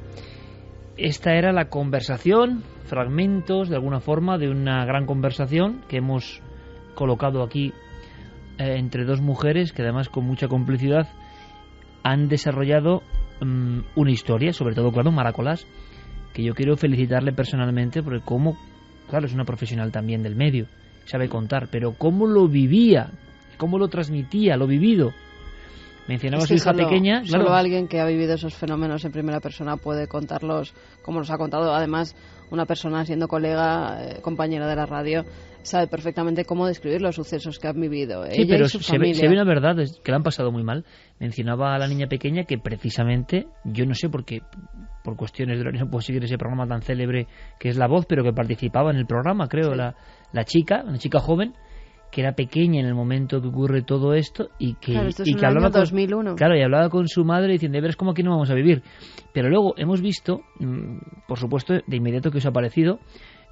Esta era la conversación, fragmentos de alguna forma de una gran conversación que hemos colocado aquí entre dos mujeres que además con mucha complicidad han desarrollado una historia, sobre todo, claro, Mara Colás, que yo quiero felicitarle personalmente porque claro, es una profesional también del medio, sabe contar, pero cómo lo vivía, cómo lo transmitía, lo vivido. Mencionaba a su hija pequeña. Claro. Solo alguien que ha vivido esos fenómenos en primera persona puede contarlos como los ha contado. Además, una persona siendo colega, compañera de la radio, sabe perfectamente cómo describir los sucesos que han vivido. Sí, ella pero y su se familia. ve una verdad, es que la han pasado muy mal. Mencionaba a la niña pequeña que precisamente, yo no sé por qué, por cuestiones de horario no puedo seguir ese programa tan célebre que es La Voz, pero que participaba en el programa, creo, sí. la chica, una chica joven, que era pequeña en el momento que ocurre todo esto y que, claro, esto es y un que año hablaba 2001. Claro, y hablaba con su madre diciendo, verás cómo aquí no vamos a vivir. Pero luego hemos visto, por supuesto, de inmediato que os ha parecido.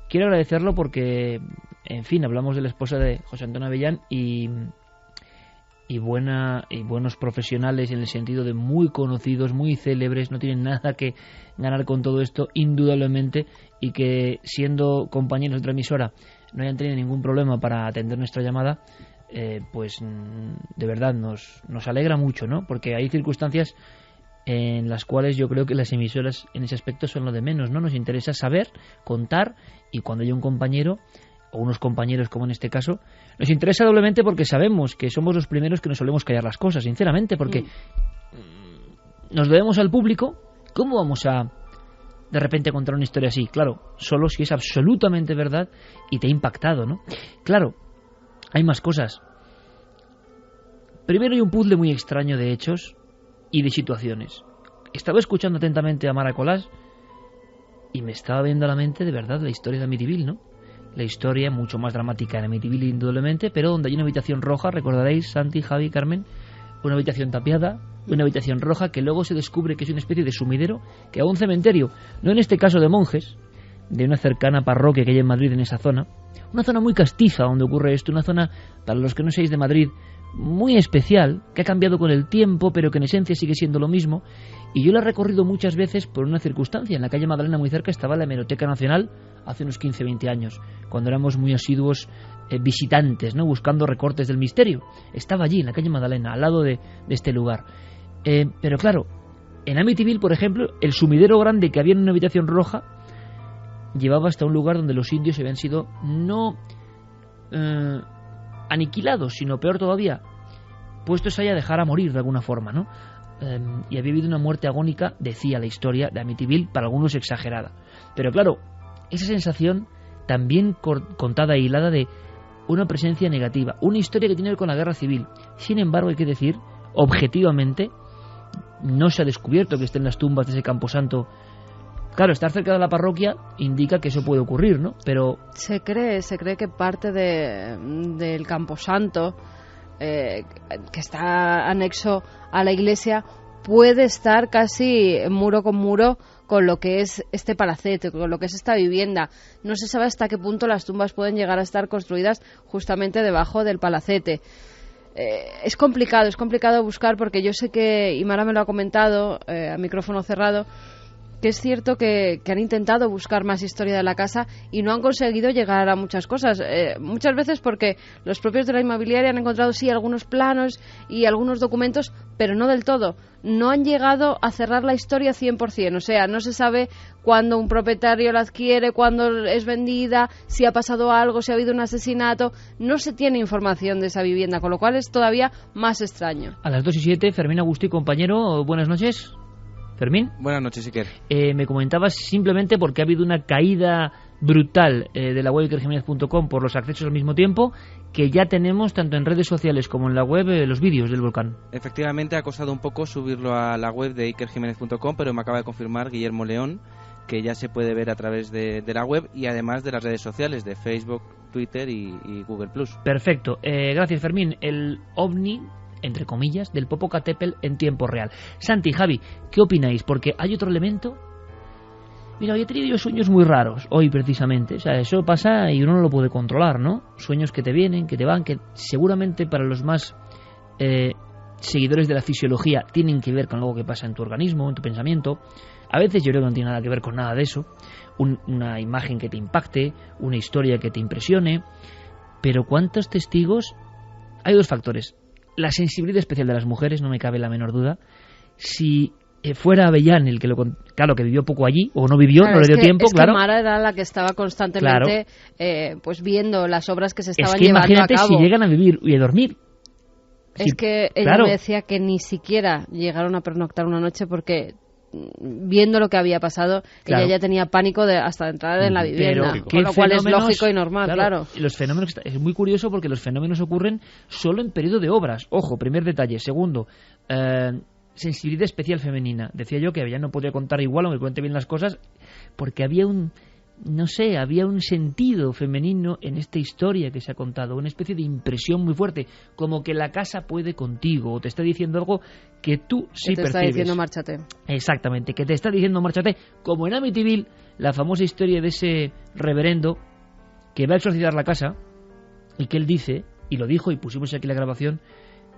Quiero agradecerlo porque, en fin, hablamos de la esposa de José Antonio Avellán y buenos profesionales en el sentido de muy conocidos, muy célebres, no tienen nada que ganar con todo esto, indudablemente, y que siendo compañeros de otra emisora no hayan tenido ningún problema para atender nuestra llamada, pues de verdad nos alegra mucho, ¿no? Porque hay circunstancias en las cuales yo creo que las emisoras en ese aspecto son lo de menos, ¿no? Nos interesa saber, contar, y cuando hay un compañero o unos compañeros como en este caso, nos interesa doblemente porque sabemos que somos los primeros que nos solemos callar las cosas, sinceramente, porque nos debemos al público. ¿Cómo vamos a de repente contar una historia así? Claro, solo si es absolutamente verdad y te ha impactado, ¿no? Claro, hay más cosas. Primero hay un puzzle muy extraño de hechos y de situaciones. Estaba escuchando atentamente a Mara Colás y me estaba viendo a la mente de verdad la historia de Amityville, ¿no? La historia mucho más dramática en Amityville, indudablemente, pero donde hay una habitación roja, recordaréis, Santi, Javi, Carmen, una habitación tapiada, una habitación roja que luego se descubre que es una especie de sumidero que a un cementerio, no en este caso de monjes, de una cercana parroquia que hay en Madrid, en esa zona, una zona muy castiza donde ocurre esto, una zona, para los que no seáis de Madrid, muy especial, que ha cambiado con el tiempo, pero que en esencia sigue siendo lo mismo, y yo la he recorrido muchas veces por una circunstancia. En la calle Magdalena, muy cerca, estaba la Hemeroteca Nacional hace unos 15-20 años, cuando éramos muy asiduos visitantes, ¿no? Buscando recortes del misterio. Estaba allí, en la calle Magdalena, al lado de este lugar. Pero claro, en Amityville, por ejemplo, el sumidero grande que había en una habitación roja llevaba hasta un lugar donde los indios habían sido no aniquilados, sino peor todavía, puestos ahí a dejar a morir de alguna forma, ¿no? Y había habido una muerte agónica, decía la historia de Amityville, para algunos exagerada. Pero claro, esa sensación también contada e hilada de una presencia negativa, una historia que tiene que ver con la guerra civil. Sin embargo, hay que decir, objetivamente, no se ha descubierto que estén las tumbas de ese camposanto. Claro, estar cerca de la parroquia indica que eso puede ocurrir, ¿no? Pero se cree que parte del camposanto que está anexo a la iglesia puede estar casi muro con muro con lo que es este palacete, con lo que es esta vivienda. No se sabe hasta qué punto las tumbas pueden llegar a estar construidas justamente debajo del palacete. Es complicado buscar, porque yo sé que, y Mara me lo ha comentado a micrófono cerrado, que es cierto que han intentado buscar más historia de la casa y no han conseguido llegar a muchas cosas. Muchas veces porque los propios de la inmobiliaria han encontrado sí algunos planos y algunos documentos, pero no del todo. No han llegado a cerrar la historia 100%. O sea, no se sabe cuándo un propietario la adquiere, cuándo es vendida, si ha pasado algo, si ha habido un asesinato. No se tiene información de esa vivienda, con lo cual es todavía más extraño. A las 2:07, Fermín Agustí, compañero, buenas noches. Fermín. Buenas noches, Iker. Me comentabas simplemente porque ha habido una caída brutal de la web ikerjimenez.com por los accesos al mismo tiempo, que ya tenemos tanto en redes sociales como en la web los vídeos del volcán. Efectivamente, ha costado un poco subirlo a la web de ikerjimenez.com, pero me acaba de confirmar Guillermo León que ya se puede ver a través de la web y además de las redes sociales de Facebook, Twitter y Google+. Perfecto. Gracias, Fermín. El ovni, entre comillas, del Popocatépetl en tiempo real. Santi, Javi, ¿qué opináis? Porque hay otro elemento. Mira, yo he tenido sueños muy raros hoy precisamente. O sea, eso pasa y uno no lo puede controlar, ¿no? Sueños que te vienen, que te van, que seguramente para los más seguidores de la fisiología tienen que ver con algo que pasa en tu organismo, en tu pensamiento. A veces yo creo que no tiene nada que ver con nada de eso. Una imagen que te impacte, una historia que te impresione. Pero ¿cuántos testigos? Hay dos factores. La sensibilidad especial de las mujeres, no me cabe la menor duda. Si fuera Avellán el que claro, que vivió poco allí, o no vivió, claro, no le dio tiempo, claro. Que Mara era la que estaba constantemente pues viendo las obras que se estaban llevando a cabo. Imagínate si llegan a vivir y a dormir. Es que ella me decía que ni siquiera llegaron a pernoctar una noche porque viendo lo que había pasado, ella ya tenía pánico hasta de entrar en la vivienda, con lo cual es lógico y normal, claro. Los fenómenos, es muy curioso porque los fenómenos ocurren solo en periodo de obras. Ojo, primer detalle. Segundo, sensibilidad especial femenina. Decía yo que ella no podía contar igual, aunque cuente bien las cosas, porque había había un sentido femenino en esta historia que se ha contado, una especie de impresión muy fuerte, como que la casa puede contigo, o te está diciendo algo que tú sí percibes. Que te está diciendo márchate. Exactamente, que te está diciendo márchate, como en Amityville, la famosa historia de ese reverendo que va a exorcizar la casa y que él dice, y lo dijo, y pusimos aquí la grabación,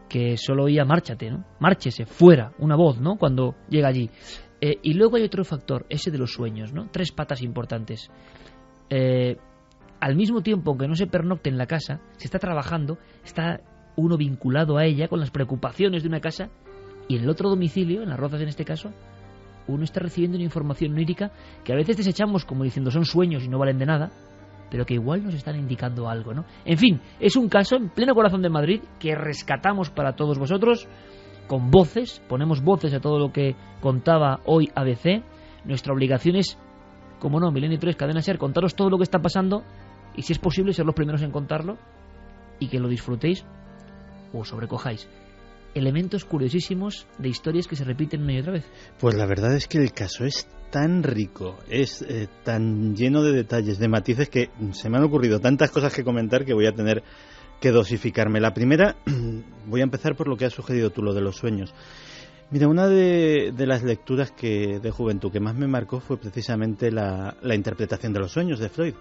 que solo oía márchate, ¿no? Márchese, fuera, una voz, ¿no? Cuando llega allí. Y luego hay otro factor, ese de los sueños, ¿no? 3 patas importantes. Al mismo tiempo, aunque no se pernocte en la casa, se está trabajando, está uno vinculado a ella con las preocupaciones de una casa, y en el otro domicilio, en Las Rozas en este caso, uno está recibiendo una información onírica que a veces desechamos como diciendo son sueños y no valen de nada, pero que igual nos están indicando algo, ¿no? En fin, es un caso en pleno corazón de Madrid que rescatamos para todos vosotros, con voces, ponemos voces a todo lo que contaba hoy ABC. Nuestra obligación es, como no, Milenio 3, Cadena SER, contaros todo lo que está pasando y si es posible ser los primeros en contarlo y que lo disfrutéis o sobrecojáis. Elementos curiosísimos de historias que se repiten una y otra vez. Pues la verdad es que el caso es tan rico, es tan lleno de detalles, de matices, que se me han ocurrido tantas cosas que comentar que voy a tener que dosificarme. La primera, voy a empezar por lo que has sugerido tú, lo de los sueños. Mira, una de las lecturas de juventud que más me marcó fue precisamente la interpretación de los sueños de Freud.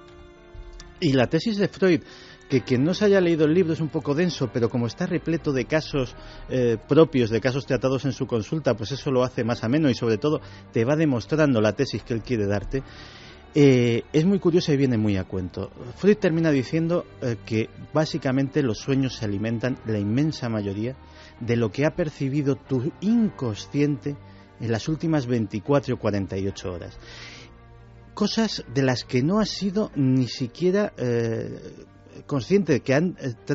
Y la tesis de Freud, que quien no se haya leído el libro es un poco denso, pero como está repleto de casos propios, de casos tratados en su consulta, pues eso lo hace más ameno y sobre todo te va demostrando la tesis que él quiere darte. Es muy curiosa y viene muy a cuento. Freud termina diciendo que básicamente los sueños se alimentan, la inmensa mayoría, de lo que ha percibido tu inconsciente en las últimas 24 o 48 horas. Cosas de las que no has sido ni siquiera consciente, que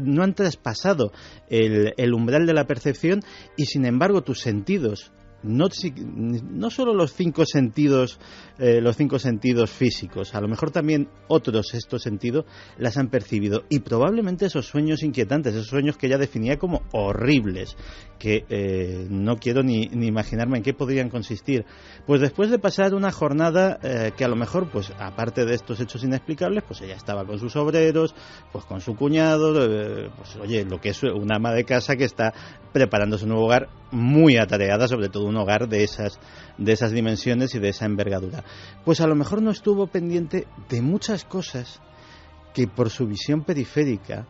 no han traspasado el umbral de la percepción, y sin embargo tus sentidos, no solo los 5 sentidos físicos, a lo mejor también otros sextos sentidos las han percibido, y probablemente esos sueños inquietantes, esos sueños que ella definía como horribles, que no quiero ni imaginarme en qué podrían consistir, pues después de pasar una jornada que a lo mejor, pues aparte de estos hechos inexplicables, pues ella estaba con sus obreros, pues con su cuñado, pues oye, lo que es una ama de casa que está preparándose un nuevo hogar, muy atareada, sobre todo un hogar de esas dimensiones y de esa envergadura. Pues a lo mejor no estuvo pendiente de muchas cosas que por su visión periférica,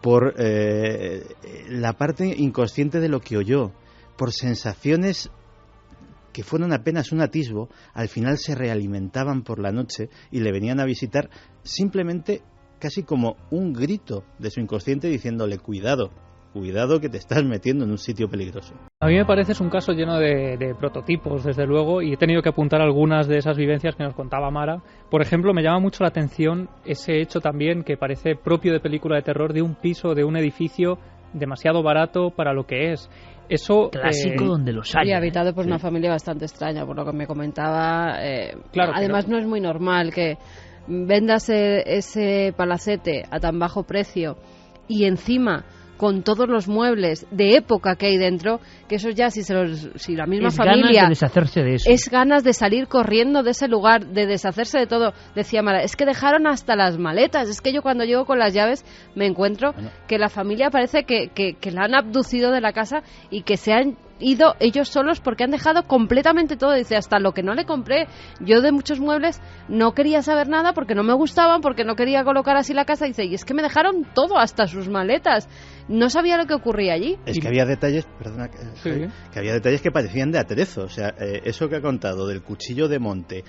por la parte inconsciente de lo que oyó, por sensaciones que fueron apenas un atisbo, al final se realimentaban por la noche y le venían a visitar simplemente casi como un grito de su inconsciente diciéndole cuidado que te estás metiendo en un sitio peligroso. A mí me parece es un caso lleno de prototipos, desde luego, y he tenido que apuntar algunas de esas vivencias que nos contaba Mara. Por ejemplo, me llama mucho la atención ese hecho también que parece propio de película de terror, de un piso, de un edificio demasiado barato para lo que es. Eso clásico donde los hay. Y habitado por una familia bastante extraña, por lo que me comentaba. Claro, además, no es muy normal que vendas ese palacete a tan bajo precio y encima con todos los muebles de época que hay dentro, que eso ya si la misma es familia ganas de deshacerse de eso. Es ganas de salir corriendo de ese lugar, de deshacerse de todo. Decía Mara, es que dejaron hasta las maletas. Es que yo cuando llego con las llaves me encuentro que la familia parece que la han abducido de la casa y que se han ido ellos solos porque han dejado completamente todo. Dice, hasta lo que no le compré yo de muchos muebles no quería saber nada porque no me gustaban, porque no quería colocar así la casa. Dice, y es que me dejaron todo, hasta sus maletas. No sabía lo que ocurría allí. Es que había detalles, perdona, que había detalles que parecían de aderezo. O sea, eso que ha contado del cuchillo de monte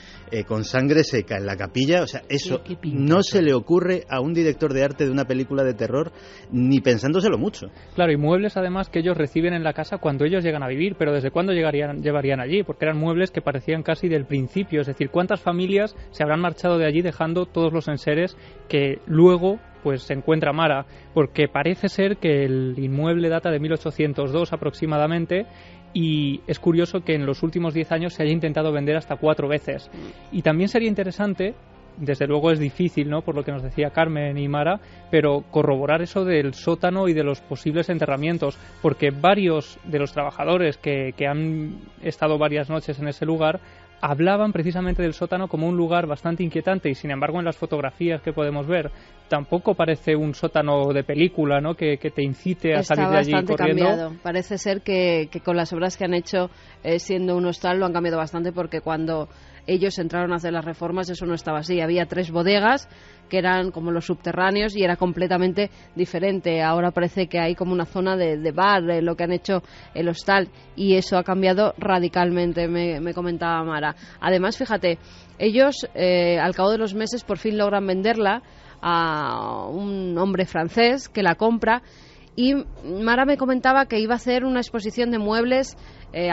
con sangre seca en la capilla, o sea, eso no se le ocurre a un director de arte de una película de terror ni pensándoselo mucho. Claro, y muebles además que ellos reciben en la casa cuando ellos llegan a vivir, pero ¿desde cuándo llevarían allí? Porque eran muebles que parecían casi del principio. Es decir, ¿cuántas familias se habrán marchado de allí dejando todos los enseres que luego pues se encuentra Mara? Porque parece ser que el inmueble data de 1802 aproximadamente, y es curioso que en los últimos 10 años se haya intentado vender hasta 4 veces. Y también sería interesante, desde luego es difícil, ¿no?, por lo que nos decía Carmen y Mara, pero corroborar eso del sótano y de los posibles enterramientos, porque varios de los trabajadores que han estado varias noches en ese lugar hablaban precisamente del sótano como un lugar bastante inquietante, y sin embargo en las fotografías que podemos ver tampoco parece un sótano de película, ¿no?, que te incite a salir de allí corriendo. Está bastante cambiado. Parece ser que con las obras que han hecho siendo un hostal lo han cambiado bastante, porque cuando ellos entraron a hacer las reformas eso no estaba así. Había 3 bodegas que eran como los subterráneos y era completamente diferente. Ahora parece que hay como una zona de bar, lo que han hecho el hostal, y eso ha cambiado radicalmente, me comentaba Mara. Además, fíjate, ellos al cabo de los meses por fin logran venderla a un hombre francés que la compra, y Mara me comentaba que iba a hacer una exposición de muebles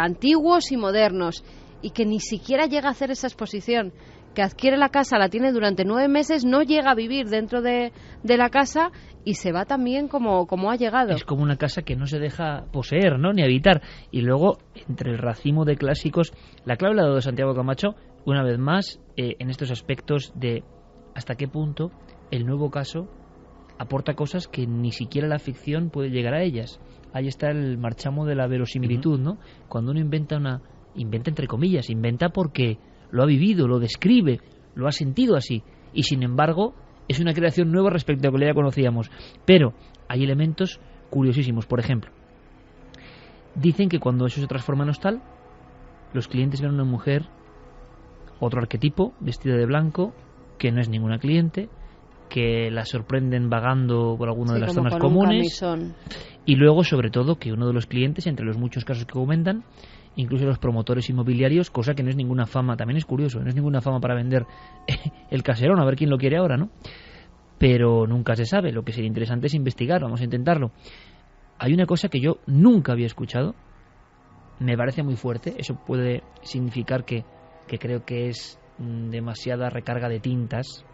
antiguos y modernos, y que ni siquiera llega a hacer esa exposición, que adquiere la casa, la tiene durante 9 meses, no llega a vivir dentro de la casa y se va también como ha llegado. Es como una casa que no se deja poseer, ¿no?, ni habitar. Y luego, entre el racimo de clásicos, la clave la ha dado Santiago Camacho, una vez más, en estos aspectos de hasta qué punto el nuevo caso aporta cosas que ni siquiera la ficción puede llegar a ellas. Ahí está el marchamo de la verosimilitud, ¿no? Cuando uno inventa entre comillas, inventa porque lo ha vivido, lo describe, lo ha sentido así, y sin embargo es una creación nueva respecto a lo que ya conocíamos. Pero hay elementos curiosísimos. Por ejemplo, dicen que cuando eso se transforma en hostal, los clientes ven a una mujer, otro arquetipo, vestida de blanco, que no es ninguna cliente, que la sorprenden vagando por alguna de las zonas comunes, y luego, sobre todo, que uno de los clientes, entre los muchos casos que comentan, incluso los promotores inmobiliarios, cosa que no es ninguna fama, también es curioso, no es ninguna fama para vender el caserón, a ver quién lo quiere ahora, ¿no? Pero nunca se sabe. Lo que sería interesante es investigar, vamos a intentarlo. Hay una cosa que yo nunca había escuchado, me parece muy fuerte, eso puede significar que creo que es demasiada recarga de tintas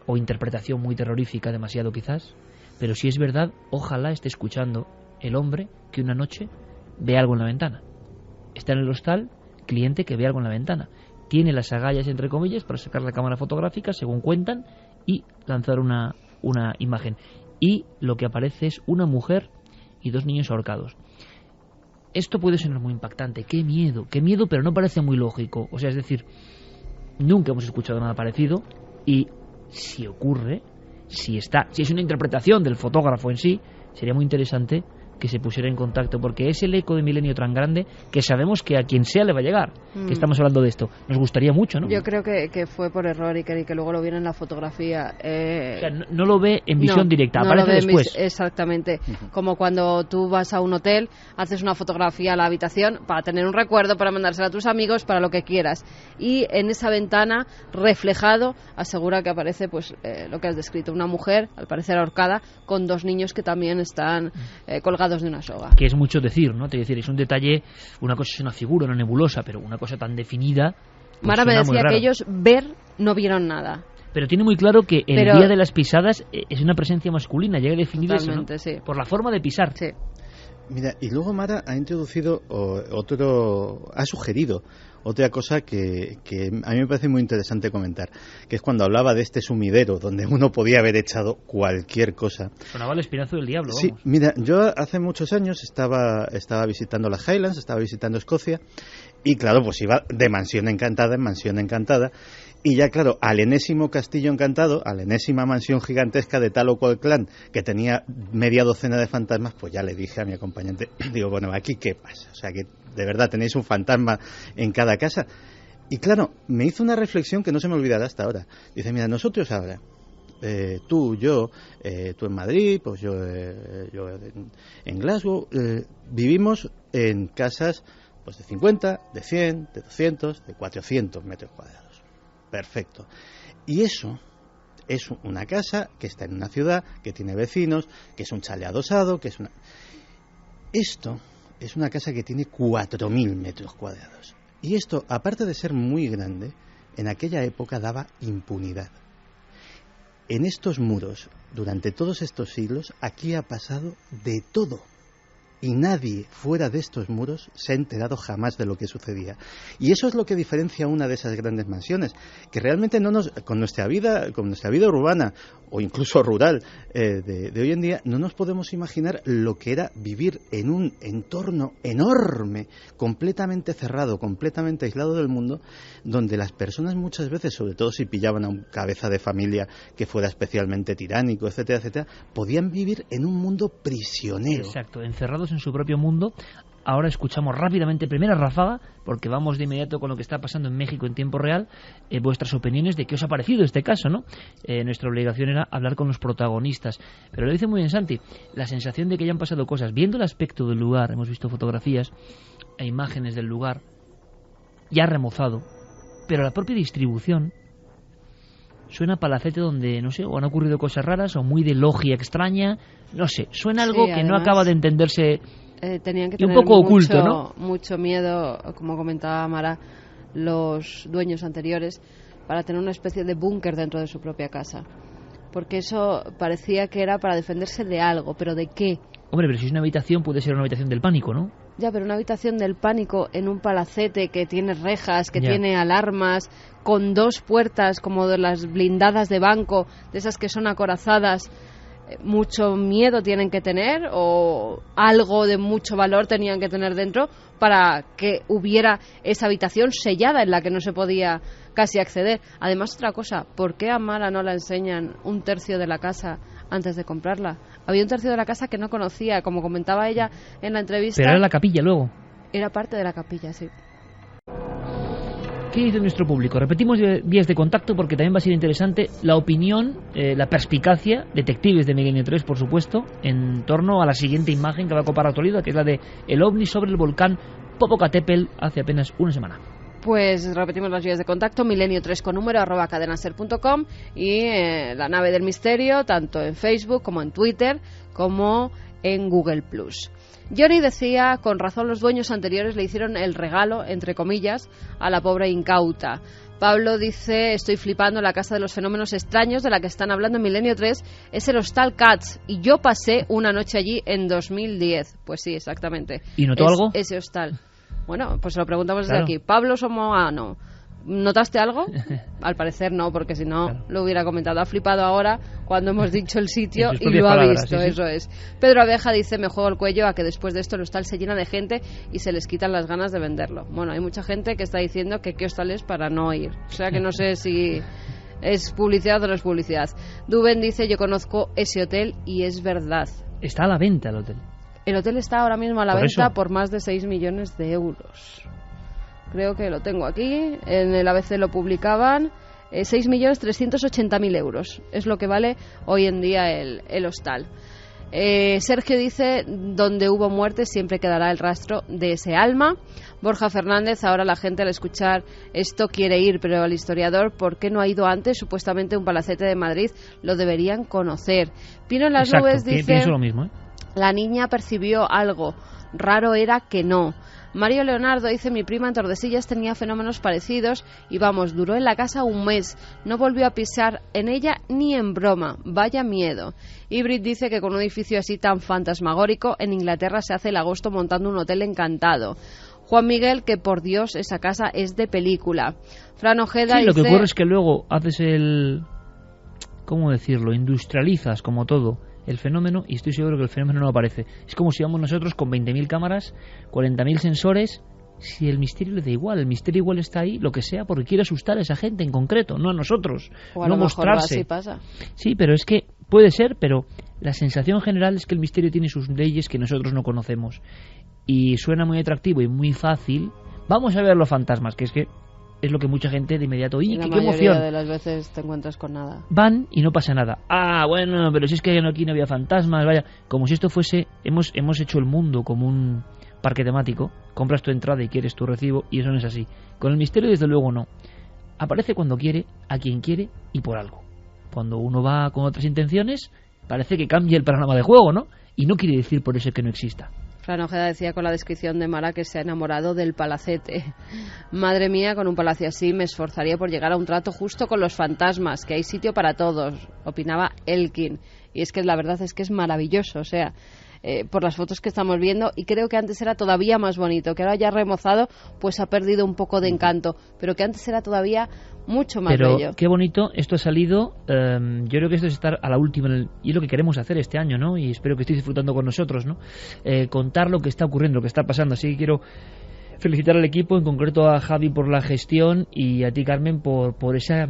o interpretación muy terrorífica, demasiado quizás, pero si es verdad, ojalá esté escuchando el hombre que una noche ve algo en la ventana. Está en el hostal, cliente que ve algo en la ventana. Tiene las agallas, entre comillas, para sacar la cámara fotográfica, según cuentan, y lanzar una imagen. Y lo que aparece es una mujer y 2 niños ahorcados. Esto puede sonar muy impactante. ¡Qué miedo! Pero no parece muy lógico. O sea, es decir, nunca hemos escuchado nada parecido, y si ocurre, si es una interpretación del fotógrafo en sí, sería muy interesante que se pusiera en contacto, porque es el eco de Milenio tan grande que sabemos que a quien sea le va a llegar, que estamos hablando de esto. Nos gustaría mucho, ¿no? Yo creo que fue por error y que luego lo viene en la fotografía. O sea, no lo ve en visión directa, aparece después. Exactamente. Como cuando tú vas a un hotel, haces una fotografía a la habitación para tener un recuerdo, para mandársela a tus amigos, para lo que quieras. Y en esa ventana, reflejado, asegura que aparece pues lo que has descrito, una mujer, al parecer ahorcada, con 2 niños que también están colgados de una soga. Que es mucho decir, ¿no? Te decir, es un detalle, una cosa es una figura, una nebulosa, pero una cosa tan definida. Pues Mara me decía que ellos no vieron nada. Pero tiene muy claro que el día de las pisadas es una presencia masculina, llega a definir eso, ¿no? Sí. Por la forma de pisar. Sí. Mira, y luego Mara ha introducido ha sugerido otra cosa que a mí me parece muy interesante comentar, que es cuando hablaba de este sumidero donde uno podía haber echado cualquier cosa. Sonaba el espinazo del diablo, vamos. Sí, mira, yo hace muchos años estaba visitando las Highlands, estaba visitando Escocia, y claro, pues iba de mansión encantada en mansión encantada, y ya claro, al enésimo castillo encantado, a la enésima mansión gigantesca de tal o cual clan, que tenía media docena de fantasmas, pues ya le dije a mi acompañante, digo, bueno, ¿aquí qué pasa? O sea, que de verdad tenéis un fantasma en cada casa. Y claro, me hizo una reflexión que no se me olvidará hasta ahora. Dice, mira, nosotros ahora, tú, yo, tú en Madrid, pues yo en Glasgow, vivimos en casas pues de 50, de 100, de 200, de 400 metros cuadrados. Perfecto. Y eso es una casa que está en una ciudad, que tiene vecinos, que es un chalet adosado, que es una... Esto es una casa que tiene 4.000 metros cuadrados. Y esto, aparte de ser muy grande, en aquella época daba impunidad. En estos muros, durante todos estos siglos, aquí ha pasado de todo. Y nadie fuera de estos muros se ha enterado jamás de lo que sucedía. Y eso es lo que diferencia una de esas grandes mansiones, que realmente con nuestra vida urbana o incluso rural de hoy en día, no nos podemos imaginar lo que era vivir en un entorno enorme, completamente cerrado, completamente aislado del mundo, donde las personas muchas veces, sobre todo si pillaban a un cabeza de familia que fuera especialmente tiránico, etcétera, etcétera, podían vivir en un mundo prisionero. Exacto, encerrados en su propio mundo. Ahora escuchamos rápidamente, primera ráfaga, porque vamos de inmediato con lo que está pasando en México en tiempo real, vuestras opiniones de qué os ha parecido este caso, ¿no? Nuestra obligación era hablar con los protagonistas. Pero lo dice muy bien Santi, la sensación de que ya han pasado cosas. Viendo el aspecto del lugar, hemos visto fotografías e imágenes del lugar ya remozado, pero la propia distribución suena a palacete donde, no sé, o han ocurrido cosas raras, o muy de logia extraña, no sé, suena algo que no acaba de entenderse. Tenían que y un tener poco oculto, ¿no? Mucho miedo, como comentaba Mara, los dueños anteriores, para tener una especie de búnker dentro de su propia casa. Porque eso parecía que era para defenderse de algo, pero ¿de qué? Hombre, pero si es una habitación, puede ser una habitación del pánico, ¿no? Ya, pero una habitación del pánico en un palacete que tiene rejas, que tiene alarmas, con 2 puertas como de las blindadas de banco, de esas que son acorazadas, mucho miedo tienen que tener, o algo de mucho valor tenían que tener dentro para que hubiera esa habitación sellada en la que no se podía casi acceder. Además, otra cosa, ¿por qué a Mara no la enseñan 1/3 de la casa antes de comprarla? Había 1/3 de la casa que no conocía, como comentaba ella en la entrevista. Pero era la capilla luego. Era parte de la capilla, sí. ¿Qué dice nuestro público? Repetimos vías de contacto porque también va a ser interesante la opinión, la perspicacia, detectives de Milenio 3, por supuesto, en torno a la siguiente imagen que va a copar la actualidad, que es la de el ovni sobre el volcán Popocatépetl hace apenas una semana. Pues repetimos las vías de contacto, milenio3 con número @cadenaser.com y la nave del misterio, tanto en Facebook como en Twitter como en Google+. Johnny decía, con razón los dueños anteriores le hicieron el regalo, entre comillas, a la pobre incauta. Pablo dice, estoy flipando, la casa de los fenómenos extraños de la que están hablando en Milenio 3 es el Hostal Katz y yo pasé una noche allí en 2010. Pues sí, exactamente. ¿Y notó algo? Ese hostal. Bueno, pues se lo preguntamos desde aquí. Pablo Somoano, ¿notaste algo? Al parecer no, porque si no lo hubiera comentado. Ha flipado ahora cuando hemos dicho el sitio y lo ha visto, eso es. Pedro Abeja dice, me juego el cuello a que después de esto el hostal se llena de gente y se les quitan las ganas de venderlo. Bueno, hay mucha gente que está diciendo que qué hostal es para no ir. O sea que no sé si es publicidad o no es publicidad. Duben dice, yo conozco ese hotel y es verdad. Está a la venta el hotel. El hotel está ahora mismo a la Por venta eso. por más de 6 millones de euros. Creo que lo tengo aquí, en el ABC lo publicaban, 6.380.000 euros. Es lo que vale hoy en día el hostal. Sergio dice, donde hubo muerte siempre quedará el rastro de ese alma. Borja Fernández, ahora la gente al escuchar esto quiere ir, pero el historiador, ¿por qué no ha ido antes? Supuestamente un palacete de Madrid lo deberían conocer. Pino en las Exacto, nubes dice, pienso lo mismo, ¿eh? La niña percibió algo, raro era que no. Mario Leonardo dice, mi prima en Tordesillas tenía fenómenos parecidos y vamos, duró en la casa un mes, no volvió a pisar en ella ni en broma, vaya miedo. Ibrid dice que con un edificio así tan fantasmagórico, en Inglaterra se hace el agosto montando un hotel encantado. Juan Miguel, que por Dios, esa casa es de película. Fran Ojeda Sí, lo dice, que ocurre es que luego haces ¿cómo decirlo? Industrializas como todo el fenómeno y estoy seguro que el fenómeno no aparece. Es como si vamos nosotros con 20.000 cámaras, 40.000 sensores, si el misterio le da igual, el misterio igual está ahí, lo que sea, porque quiere asustar a esa gente en concreto, no a nosotros, o a no lo mejor mostrarse. así pasa. Sí, pero es que puede ser, pero la sensación general es que el misterio tiene sus leyes que nosotros no conocemos. Y suena muy atractivo y muy fácil. Vamos a ver los fantasmas, que es lo que mucha gente de inmediato, ¡y qué emoción! La mayoría de las veces te encuentras con nada. Van y no pasa nada. Ah, bueno, pero si es que aquí no había fantasmas, vaya. Como si esto fuese... Hemos hecho el mundo como un parque temático. Compras tu entrada y quieres tu recibo, y eso no es así. Con el misterio, desde luego, no. Aparece cuando quiere, a quien quiere y por algo. Cuando uno va con otras intenciones, parece que cambia el panorama de juego, ¿no? Y no quiere decir por eso que no exista. Fran Ojeda decía con la descripción de Mara que se ha enamorado del palacete. Madre mía, con un palacio así me esforzaría por llegar a un trato justo con los fantasmas, que hay sitio para todos, opinaba Elkin. Y es que la verdad es que es maravilloso, o sea, por las fotos que estamos viendo, y creo que antes era todavía más bonito, que ahora ya remozado pues ha perdido un poco de encanto, pero que antes era todavía mucho más pero bello. Qué bonito, esto ha salido, yo creo que esto es estar a la última, y es lo que queremos hacer este año, ¿no? Y espero que estéis disfrutando con nosotros, ¿no? Contar lo que está ocurriendo, lo que está pasando, así que quiero felicitar al equipo, en concreto a Javi por la gestión y a ti, Carmen, por esa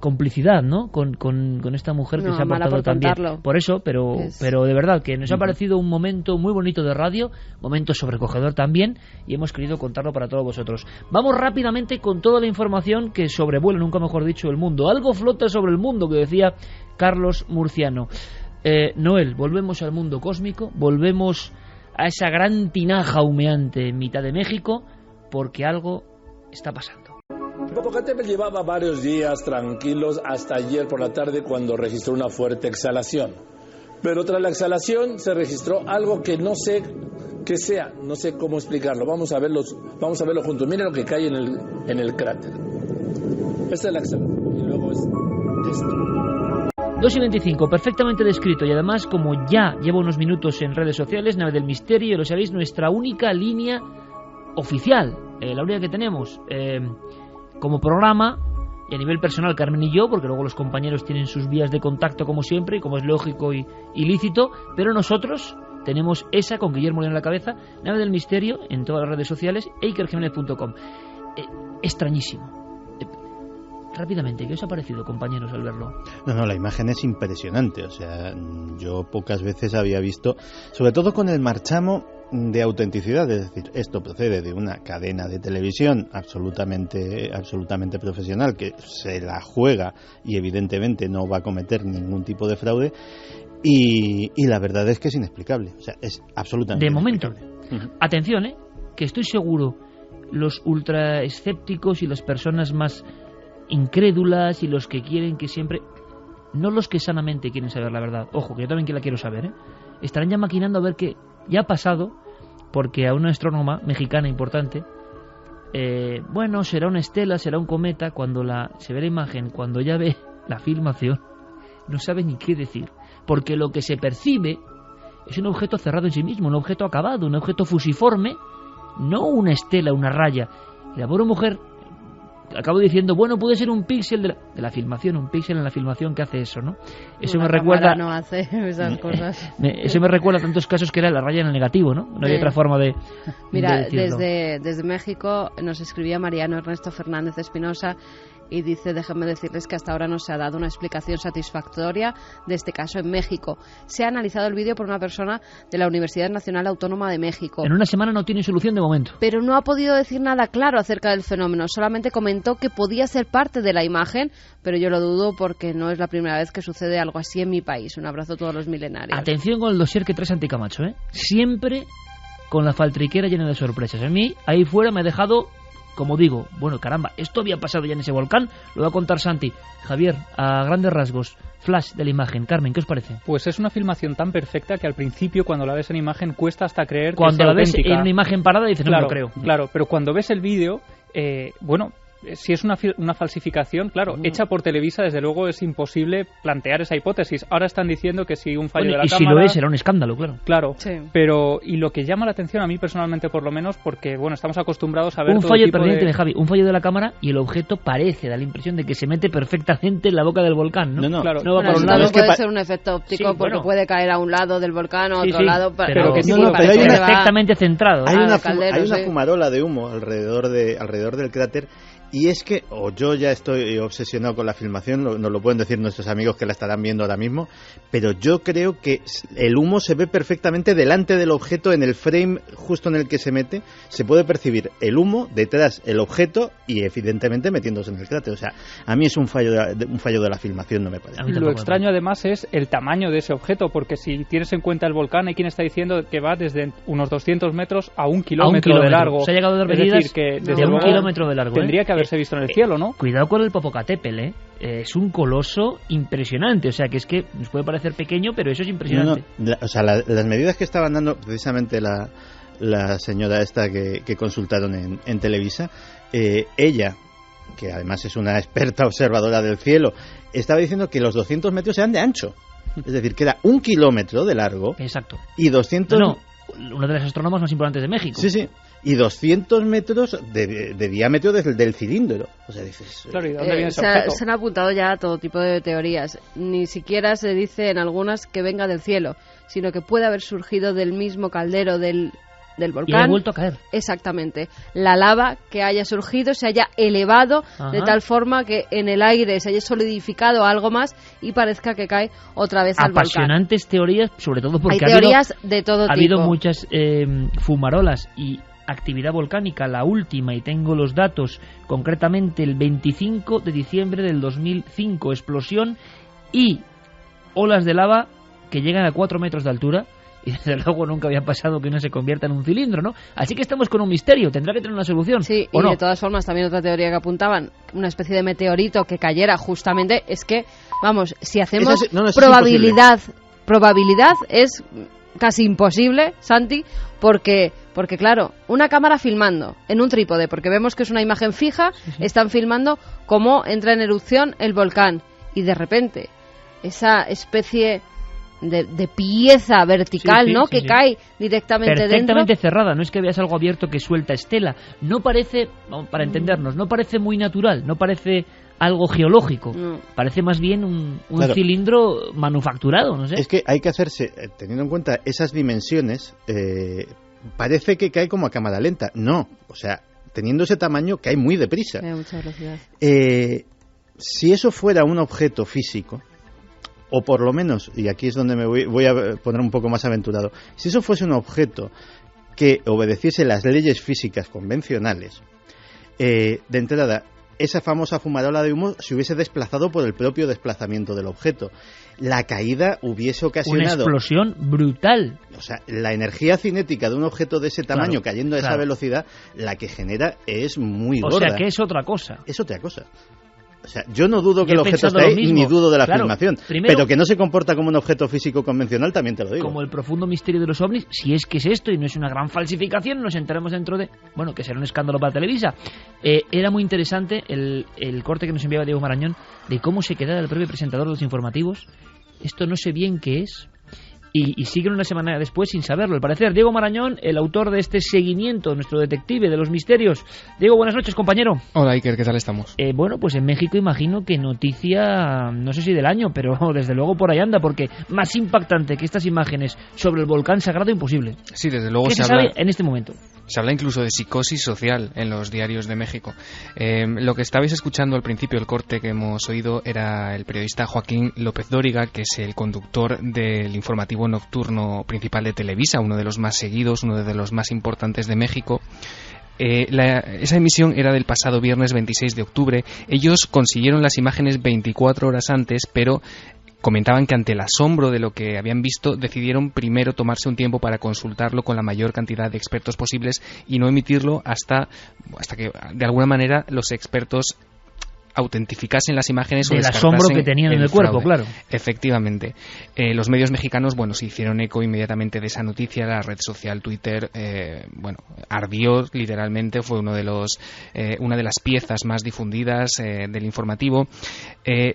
complicidad, ¿no? Con esta mujer que se ha portado tan bien. Por eso, pero de verdad que nos ha parecido un momento muy bonito de radio, momento sobrecogedor también, y hemos querido contarlo para todos vosotros. Vamos rápidamente con toda la información que sobrevuela, nunca mejor dicho, el mundo. Algo flota sobre el mundo, que decía Carlos Murciano. Noel, volvemos al mundo cósmico, volvemos a esa gran tinaja humeante en mitad de México, porque algo está pasando. Popocatépetl llevaba varios días tranquilos hasta ayer por la tarde, cuando registró una fuerte exhalación. Pero tras la exhalación se registró algo que no sé qué sea, no sé cómo explicarlo. Vamos a verlo juntos. Miren lo que cae en el cráter. Esta es la exhalación y luego es esto. 2:25, perfectamente descrito, y además, como ya llevo unos minutos en redes sociales, Nave del Misterio, lo sabéis, nuestra única línea oficial, la única que tenemos como programa, y a nivel personal Carmen y yo, porque luego los compañeros tienen sus vías de contacto como siempre, y como es lógico y lícito, pero nosotros tenemos esa con Guillermo León en la cabeza, Nave del Misterio, en todas las redes sociales, ikerjimenez.com. Extrañísimo. Rápidamente, ¿qué os ha parecido, compañeros, al verlo? No, la imagen es impresionante. O sea, yo pocas veces había visto, sobre todo con el marchamo de autenticidad, es decir, esto procede de una cadena de televisión absolutamente profesional, que se la juega y evidentemente no va a cometer ningún tipo de fraude, y la verdad es que es inexplicable. O sea, es absolutamente de momento. inexplicable. Atención, que estoy seguro los ultra escépticos y las personas más incrédulas y los que quieren que siempre, no los que sanamente quieren saber la verdad, ojo, que yo también que la quiero saber, estarán ya maquinando a ver qué ya ha pasado, porque a una astrónoma mexicana importante, bueno, será una estela, será un cometa, cuando se ve la imagen, cuando ya ve la filmación, no sabe ni qué decir, porque lo que se percibe es un objeto cerrado en sí mismo, un objeto acabado, un objeto fusiforme, no una estela, una raya. Y la pobre mujer acabo diciendo, bueno, puede ser un píxel de la filmación, un píxel en la filmación que hace eso, ¿no? Eso una me recuerda, no hace esas cosas. Eso me recuerda a tantos casos que era la raya en el negativo, ¿no? No hay otra forma de Mira, decirlo. desde México nos escribía Mariano Ernesto Fernández Espinosa, y dice, déjenme decirles que hasta ahora no se ha dado una explicación satisfactoria de este caso en México. Se ha analizado el vídeo por una persona de la Universidad Nacional Autónoma de México. En una semana no tiene solución de momento. Pero no ha podido decir nada claro acerca del fenómeno, solamente comentó que podía ser parte de la imagen, pero yo lo dudo porque no es la primera vez que sucede algo así en mi país. Un abrazo a todos los milenarios. Atención con el dossier que trae Santi Camacho, ¿eh? Siempre con la faltriquera llena de sorpresas. A mí, ahí fuera me ha dejado, como digo, bueno, caramba, esto había pasado ya en ese volcán, lo va a contar Santi. Javier, a grandes rasgos, flash de la imagen. Carmen, ¿qué os parece? Pues es una filmación tan perfecta que al principio, cuando la ves en imagen, cuesta hasta creer cuando que sea la ves auténtica. en una imagen parada dices, claro, no me lo creo. Claro, pero cuando ves el vídeo, bueno, si es una falsificación, claro, hecha por Televisa, desde luego es imposible plantear esa hipótesis. Ahora están diciendo que si un fallo de la cámara... Y si lo es, será un escándalo, claro. Claro, sí. Pero y lo que llama la atención a mí personalmente, por lo menos, porque bueno, estamos acostumbrados a ver un todo fallo, tipo permíteme, Javi, un fallo de la cámara y el objeto da la impresión de que se mete perfectamente en la boca del volcán, ¿no? No, claro. No va Bueno, por un también lado. puede ser un efecto óptico, Sí, porque bueno. puede caer a un lado del volcán o a otro lado. Pero que sí, pero parece hay que una va perfectamente centrado. Hay una caldero, sí. fumarola de humo alrededor del cráter. Y es que, o yo ya estoy obsesionado con la filmación, nos lo pueden decir nuestros amigos que la estarán viendo ahora mismo, pero yo creo que el humo se ve perfectamente delante del objeto, en el frame justo en el que se mete, se puede percibir el humo, detrás el objeto y evidentemente metiéndose en el cráter. O sea, a mí es un fallo de la filmación, no me parece. Lo extraño además es el tamaño de ese objeto, porque si tienes en cuenta el volcán, hay quien está diciendo que va desde unos 200 metros a 1 kilómetro de largo. Se ha llegado a dar es medidas decir, que de desde 1 luego kilómetro de largo. Tendría que haberse visto en el cielo, ¿no? Cuidado con el Popocatépetl, ¿eh? Es un coloso impresionante. O sea, que es que nos puede parecer pequeño, pero eso es impresionante. O sea, las medidas que estaban dando precisamente la señora esta que consultaron en Televisa, ella, que además es una experta observadora del cielo, estaba diciendo que los 200 metros eran de ancho. Es decir, que era 1 kilómetro de largo. Exacto. Y 200... No, una de las astrónomas más importantes de México. Sí, sí. Y 200 metros de diámetro del cilindro. O sea, dices... Claro, ¿y de dónde viene ese objeto? Se han apuntado ya a todo tipo de teorías. Ni siquiera se dice en algunas que venga del cielo, sino que puede haber surgido del mismo caldero del volcán. Y haya vuelto a caer. Exactamente. La lava que haya surgido se haya elevado de tal forma que en el aire se haya solidificado algo más y parezca que cae otra vez al volcán. Apasionantes teorías, sobre todo porque hay teorías de todo tipo. Ha habido muchas fumarolas y actividad volcánica, la última, y tengo los datos, concretamente el 25 de diciembre del 2005, explosión y olas de lava que llegan a 4 metros de altura, y desde luego nunca había pasado que uno se convierta en un cilindro, ¿no? Así que estamos con un misterio, tendrá que tener una solución. Sí, ¿o y no? de todas formas también otra teoría que apuntaban, una especie de meteorito que cayera justamente, es que, vamos, si hacemos probabilidad es casi imposible, Santi, porque claro, una cámara filmando en un trípode, porque vemos que es una imagen fija, están filmando cómo entra en erupción el volcán y de repente esa especie de pieza vertical, ¿no? Que cae directamente perfectamente dentro. cerrada, no es que veas algo abierto que suelta estela, no parece, para entendernos, no parece muy natural, no parece algo geológico, parece más bien un claro, cilindro manufacturado, no sé. Es que hay que hacerse, teniendo en cuenta esas dimensiones, parece que cae como a cámara lenta. No, o sea, teniendo ese tamaño cae muy deprisa. Hay mucha velocidad. Si eso fuera un objeto físico, o por lo menos, y aquí es donde me voy a poner un poco más aventurado, si eso fuese un objeto que obedeciese las leyes físicas convencionales, de entrada, esa famosa fumarola de humo se hubiese desplazado por el propio desplazamiento del objeto. La caída hubiese ocasionado... Una explosión brutal. O sea, la energía cinética de un objeto de ese tamaño cayendo a esa velocidad, la que genera es muy gorda. O sea, que es otra cosa. Es otra cosa. O sea, yo no dudo que el objeto esté ahí, ni dudo de la filmación. Primero, pero que no se comporta como un objeto físico convencional, también te lo digo. Como el profundo misterio de los ovnis, si es que es esto y no es una gran falsificación, nos enteramos dentro de... Bueno, que será un escándalo para Televisa. Era muy interesante el corte que nos enviaba Diego Marañón de cómo se quedaba el propio presentador de los informativos. Esto no sé bien qué es. Y siguen una semana después sin saberlo. Al parecer, Diego Marañón, el autor de este seguimiento, nuestro detective de los misterios. Diego, buenas noches, compañero. Hola, Iker, ¿qué tal estamos? Bueno, pues en México imagino que noticia, no sé si del año, pero desde luego por ahí anda, porque más impactante que estas imágenes sobre el volcán sagrado, imposible. Sí, desde luego ¿Qué se sabe en este momento? Se habla incluso de psicosis social en los diarios de México. Lo que estabais escuchando al principio, el corte que hemos oído, era el periodista Joaquín López Dóriga, que es el conductor del informativo nocturno principal de Televisa, uno de los más seguidos, uno de los más importantes de México. Esa emisión era del pasado viernes 26 de octubre. Ellos consiguieron las imágenes 24 horas antes, pero comentaban que ante el asombro de lo que habían visto, decidieron primero tomarse un tiempo para consultarlo con la mayor cantidad de expertos posibles y no emitirlo hasta que de alguna manera los expertos autentificasen las imágenes o del asombro que tenían en el cuerpo, fraude. claro. Efectivamente. Los medios mexicanos, se hicieron eco inmediatamente de esa noticia. La red social Twitter, ardió literalmente. Fue una de las piezas más difundidas del informativo.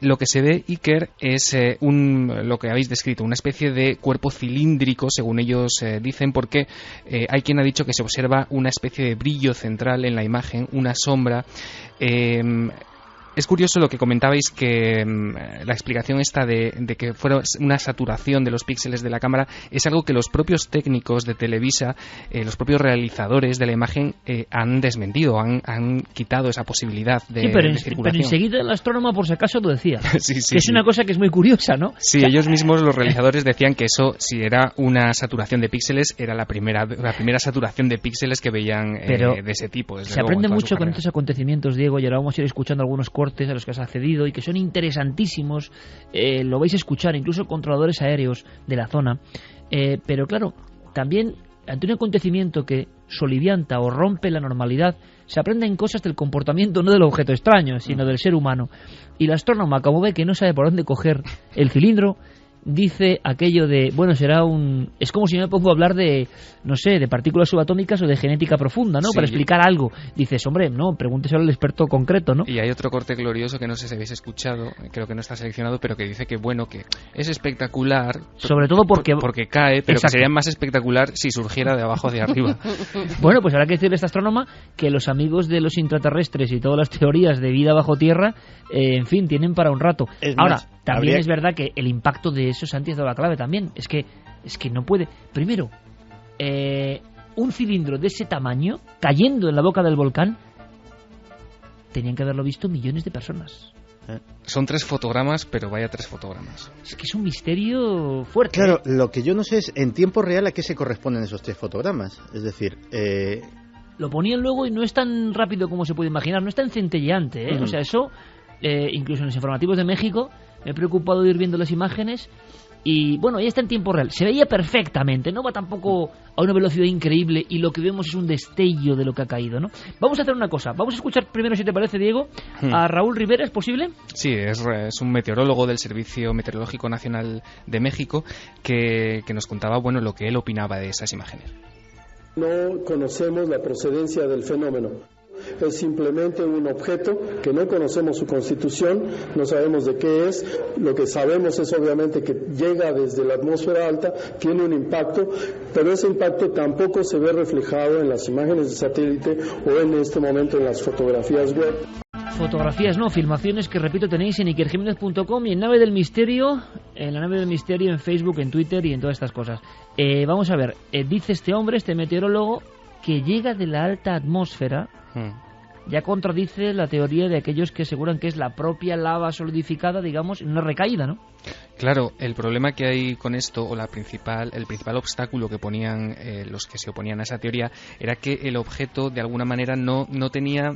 Lo que se ve, Iker, es lo que habéis descrito, una especie de cuerpo cilíndrico, según ellos dicen, porque hay quien ha dicho que se observa una especie de brillo central en la imagen, una sombra. Es curioso lo que comentabais, que la explicación esta de que fuera una saturación de los píxeles de la cámara es algo que los propios técnicos de Televisa, los propios realizadores de la imagen han desmentido, han quitado esa posibilidad de circulación. Pero enseguida el astrónomo, por si acaso, lo decía. Sí, que es una cosa que es muy curiosa, ¿no? Sí, ellos mismos, los realizadores, decían que eso, si era una saturación de píxeles, era la primera saturación de píxeles que veían de ese tipo. Se aprende mucho con estos acontecimientos, Diego, y ahora vamos a ir escuchando algunos cortes a los que has accedido y que son interesantísimos. Lo vais a escuchar, incluso controladores aéreos de la zona. Pero claro, también ante un acontecimiento que solivianta o rompe la normalidad, se aprenden cosas del comportamiento, no del objeto extraño, sino del ser humano. Y la astrónoma, como ve que no sabe por dónde coger el cilindro, dice aquello de, es como si yo me pongo a hablar de, no sé, de partículas subatómicas o de genética profunda, ¿no? Sí. Para explicar algo. Dices, hombre, no, pregúnteselo al experto concreto, ¿no? Y hay otro corte glorioso que no sé si habéis escuchado, creo que no está seleccionado, pero que dice que es espectacular. Sobre todo porque cae, pero que sería más espectacular si surgiera de abajo hacia arriba. Bueno, pues habrá que decirle a esta astrónoma que los amigos de los intraterrestres y todas las teorías de vida bajo tierra, en fin, tienen para un rato. Ahora, también es verdad que el impacto de eso, Santi, ha dado la clave también. Es que no puede. Primero, un cilindro de ese tamaño cayendo en la boca del volcán, tenían que haberlo visto millones de personas. Son 3 fotogramas, pero vaya 3 fotogramas. Es que es un misterio fuerte. Claro, lo que yo no sé es en tiempo real a qué se corresponden esos 3 fotogramas. Es decir, lo ponían luego y no es tan rápido como se puede imaginar, no es tan centelleante, ¿eh? O sea, eso, incluso en los informativos de México, me he preocupado de ir viendo las imágenes y, ya está en tiempo real. Se veía perfectamente, no va tampoco a una velocidad increíble y lo que vemos es un destello de lo que ha caído, ¿no? Vamos a hacer una cosa, vamos a escuchar primero, si te parece, Diego, a Raúl Rivera, ¿es posible? Sí, es un meteorólogo del Servicio Meteorológico Nacional de México que nos contaba, lo que él opinaba de esas imágenes. No conocemos la procedencia del fenómeno. Es simplemente un objeto que no conocemos su constitución, no sabemos de qué es. Lo que sabemos es obviamente que llega desde la atmósfera alta, tiene un impacto, pero ese impacto tampoco se ve reflejado en las imágenes de satélite o en este momento en las fotografías web. Fotografías, no, filmaciones que, repito, tenéis en ikerjimenez.com y en Nave del Misterio, en Facebook, en Twitter y en todas estas cosas. Vamos a ver, dice este hombre, este meteorólogo, que llega de la alta atmósfera. Ya contradice la teoría de aquellos que aseguran que es la propia lava solidificada, digamos, en una recaída, ¿no? Claro, el problema que hay con esto, o el principal obstáculo que ponían los que se oponían a esa teoría, era que el objeto de alguna manera no tenía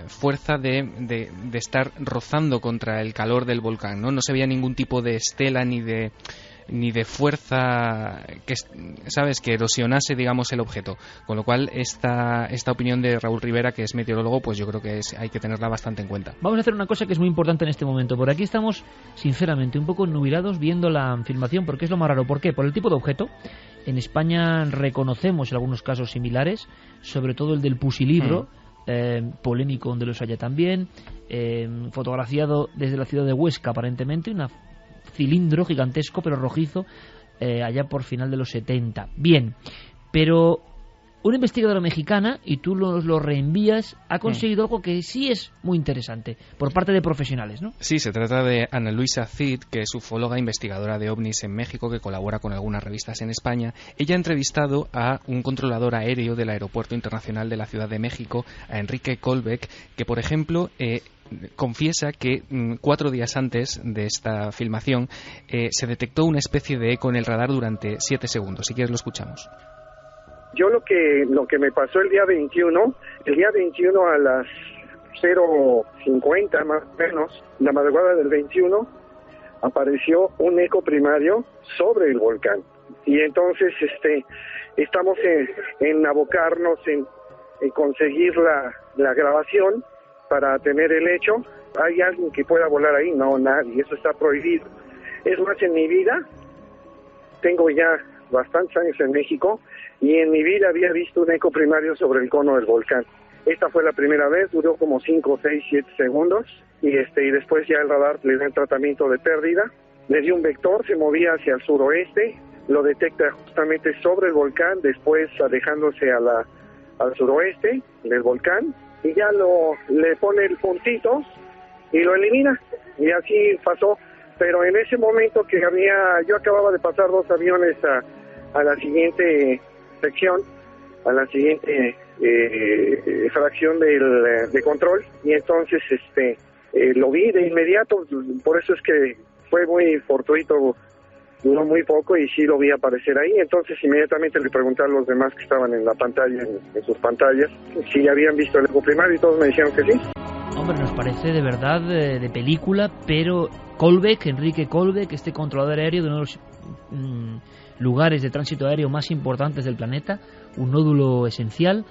fuerza de estar rozando contra el calor del volcán, ¿no? No se veía ningún tipo de estela ni de fuerza que erosionase, digamos, el objeto. Con lo cual, esta opinión de Raúl Rivera, que es meteorólogo, pues yo creo que hay que tenerla bastante en cuenta. Vamos a hacer una cosa que es muy importante en este momento. Por aquí estamos, sinceramente, un poco nubilados viendo la filmación, porque es lo más raro. ¿Por qué? Por el tipo de objeto. En España reconocemos algunos casos similares, sobre todo el del pusilibro, polémico donde los haya también, fotografiado desde la ciudad de Huesca, aparentemente, un cilindro gigantesco pero rojizo, allá por final de los 70. Bien, pero una investigadora mexicana, y tú lo reenvías, ha conseguido algo que sí es muy interesante, por parte de profesionales, ¿no? Sí, se trata de Ana Luisa Cid, que es ufóloga investigadora de ovnis en México, que colabora con algunas revistas en España. Ella ha entrevistado a un controlador aéreo del Aeropuerto Internacional de la Ciudad de México, a Enrique Colbeck, que, por ejemplo, confiesa que 4 días antes de esta filmación se detectó una especie de eco en el radar durante 7 segundos. Si quieres lo escuchamos. Yo lo que me pasó el día 21 a las 0:50 más o menos, la madrugada del 21, apareció un eco primario sobre el volcán. Y entonces estamos en abocarnos en conseguir la grabación para tener el hecho. ¿Hay alguien que pueda volar ahí? No, nadie, eso está prohibido. Es más, en mi vida, tengo ya bastantes años en México, y en mi vida había visto un eco primario sobre el cono del volcán. Esta fue la primera vez, duró como 5, 6, 7 segundos, y después ya el radar le da el tratamiento de pérdida, le dio un vector, se movía hacia el suroeste, lo detecta justamente sobre el volcán, después alejándose al suroeste del volcán, y ya le pone el puntito y lo elimina, y así pasó. Pero en ese momento que yo acababa de pasar 2 aviones a la siguiente sección, a la siguiente fracción de control, y entonces lo vi de inmediato. Por eso es que fue muy fortuito, duró muy poco y sí lo vi aparecer ahí. Entonces inmediatamente le pregunté a los demás que estaban en la pantalla, en sus pantallas, si habían visto el eco primario, y todos me dijeron que sí. Hombre, nos parece de verdad de película, pero Enrique Colbeck, este controlador aéreo de uno de los lugares de tránsito aéreo más importantes del planeta, un nódulo esencial,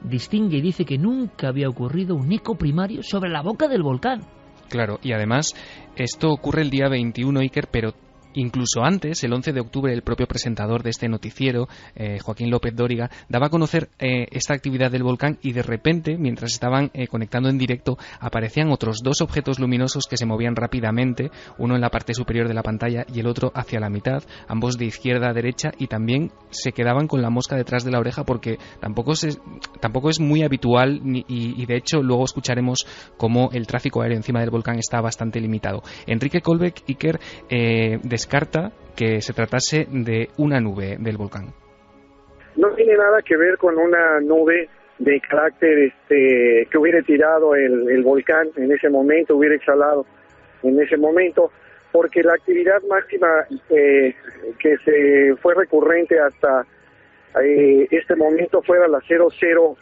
distingue y dice que nunca había ocurrido un eco primario sobre la boca del volcán. Claro, y además esto ocurre el día 21, Iker, pero incluso antes, el 11 de octubre, el propio presentador de este noticiero, Joaquín López Dóriga, daba a conocer esta actividad del volcán, y de repente, mientras estaban conectando en directo, aparecían otros 2 objetos luminosos que se movían rápidamente, uno en la parte superior de la pantalla y el otro hacia la mitad, ambos de izquierda a derecha, y también se quedaban con la mosca detrás de la oreja, porque tampoco es muy habitual, y de hecho luego escucharemos cómo el tráfico aéreo encima del volcán está bastante limitado. Enrique Colbeck, Iker, descarta que se tratase de una nube del volcán. No tiene nada que ver con una nube de carácter que hubiera tirado el volcán en ese momento, hubiera exhalado en ese momento, porque la actividad máxima que se fue recurrente hasta este momento fue a las 00,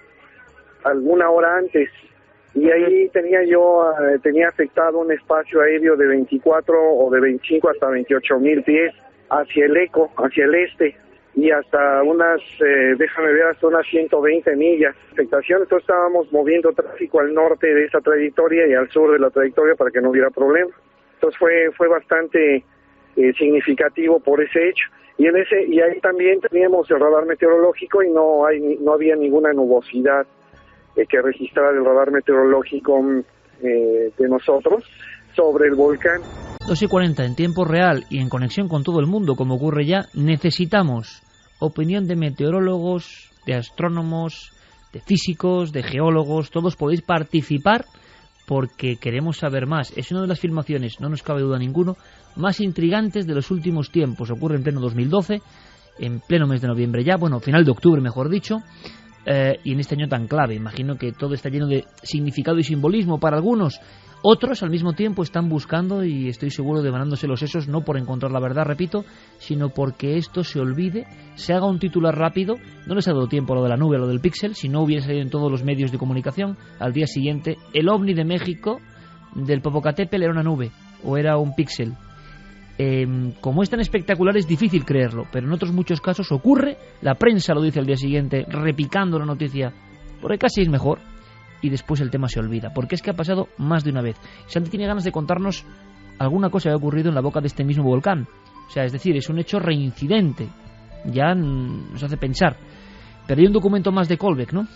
alguna hora antes, y ahí tenía afectado un espacio aéreo de 24 o de 25 hasta 28,000 pies hacia el eco, hacia el este, y hasta hasta unas 120 millas de afectación. Entonces estábamos moviendo tráfico al norte de esa trayectoria y al sur de la trayectoria para que no hubiera problema. Entonces fue bastante significativo por ese hecho. Y ahí también teníamos el radar meteorológico, y no había ninguna nubosidad que registrar el radar meteorológico de nosotros sobre el volcán. 2:40 en tiempo real y en conexión con todo el mundo, como ocurre ya. Necesitamos opinión de meteorólogos, de astrónomos, de físicos, de geólogos. Todos podéis participar porque queremos saber más. Es una de las filmaciones, no nos cabe duda ninguno, más intrigantes de los últimos tiempos. Ocurre en pleno 2012, en pleno mes de noviembre ya, final de octubre mejor dicho. Y en este año tan clave, imagino que todo está lleno de significado y simbolismo para algunos. Otros al mismo tiempo están buscando, y estoy seguro, devanándose los sesos, no por encontrar la verdad, repito, sino porque esto se olvide, se haga un titular rápido. No les ha dado tiempo a lo de la nube, a lo del píxel. Si no hubiera salido en todos los medios de comunicación, al día siguiente el ovni de México del Popocatépetl era una nube o era un píxel. Como es tan espectacular, es difícil creerlo, pero en otros muchos casos ocurre. La prensa lo dice al día siguiente, repicando la noticia, porque casi es mejor, y después el tema se olvida, porque es que ha pasado más de una vez. Santi tiene ganas de contarnos alguna cosa que ha ocurrido en la boca de este mismo volcán. O sea, es decir, es un hecho reincidente, ya nos hace pensar. Pero hay un documento más de Colbeck, ¿no?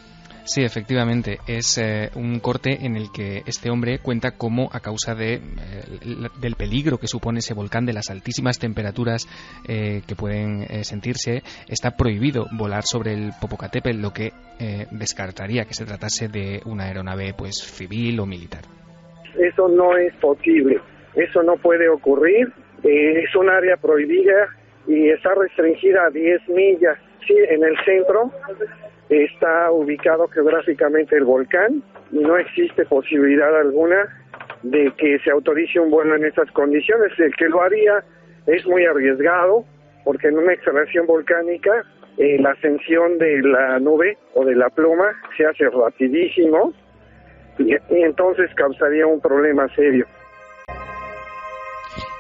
Sí, efectivamente, es un corte en el que este hombre cuenta cómo, a causa del peligro que supone ese volcán, de las altísimas temperaturas que pueden sentirse, está prohibido volar sobre el Popocatépetl, lo que descartaría que se tratase de una aeronave pues civil o militar. Eso no es posible, eso no puede ocurrir, es un área prohibida y está restringida a 10 millas. Sí, en el centro está ubicado geográficamente el volcán y no existe posibilidad alguna de que se autorice un vuelo en esas condiciones. El que lo haría es muy arriesgado, porque en una exhalación volcánica la ascensión de la nube o de la pluma se hace rapidísimo y entonces causaría un problema serio.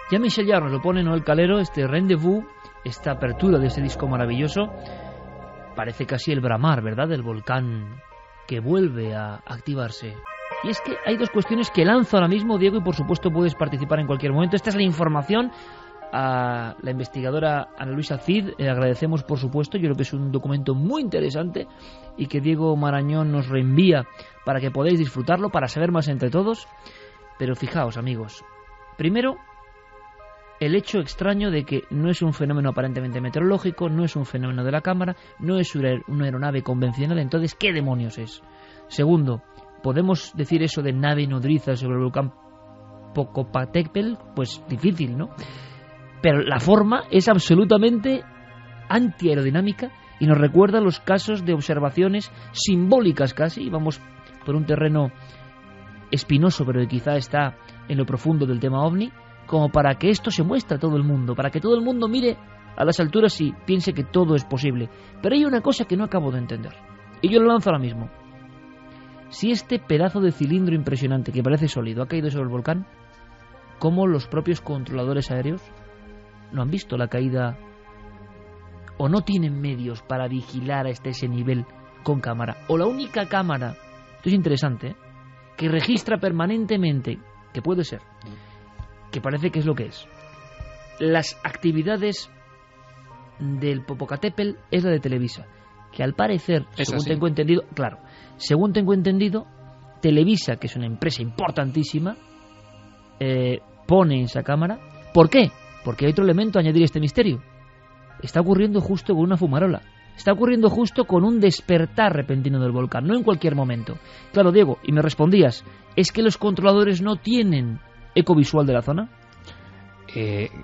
Ya Michel Jarre lo pone, ¿no?, el Calero, este rendezvous, esta apertura de ese disco maravilloso. Parece casi el bramar, ¿verdad?, del volcán que vuelve a activarse. Y es que hay dos cuestiones que lanzo ahora mismo, Diego, y por supuesto puedes participar en cualquier momento. Esta es la información a la investigadora Ana Luisa Cid. Agradecemos, por supuesto, yo creo que es un documento muy interesante y que Diego Marañón nos reenvía para que podáis disfrutarlo, para saber más entre todos. Pero fijaos, amigos, primero, el hecho extraño de que no es un fenómeno aparentemente meteorológico, no es un fenómeno de la cámara, no es una aeronave convencional. Entonces, ¿qué demonios es? Segundo, ¿podemos decir eso de nave nodriza sobre el volcán Popocatépetl? Pues difícil, ¿no? Pero la forma es absolutamente antiaerodinámica y nos recuerda los casos de observaciones simbólicas casi, y vamos por un terreno espinoso, pero que quizá está en lo profundo del tema OVNI, como para que esto se muestre a todo el mundo, para que todo el mundo mire a las alturas y piense que todo es posible. Pero hay una cosa que no acabo de entender, y yo lo lanzo ahora mismo. Si este pedazo de cilindro impresionante que parece sólido ha caído sobre el volcán, ¿cómo los propios controladores aéreos no han visto la caída o no tienen medios para vigilar hasta ese nivel con cámara? O la única cámara, esto es interesante, que registra permanentemente, que puede ser, que parece que es lo que es, las actividades del Popocatépetl, es la de Televisa, que al parecer, según tengo entendido, claro, según tengo entendido, Televisa, que es una empresa importantísima, pone esa cámara. ¿Por qué? Porque hay otro elemento a añadir a este misterio. Está ocurriendo justo con una fumarola. Está ocurriendo justo con un despertar repentino del volcán, no en cualquier momento. Claro, Diego, y me respondías, ¿es que los controladores no tienen eco visual de la zona?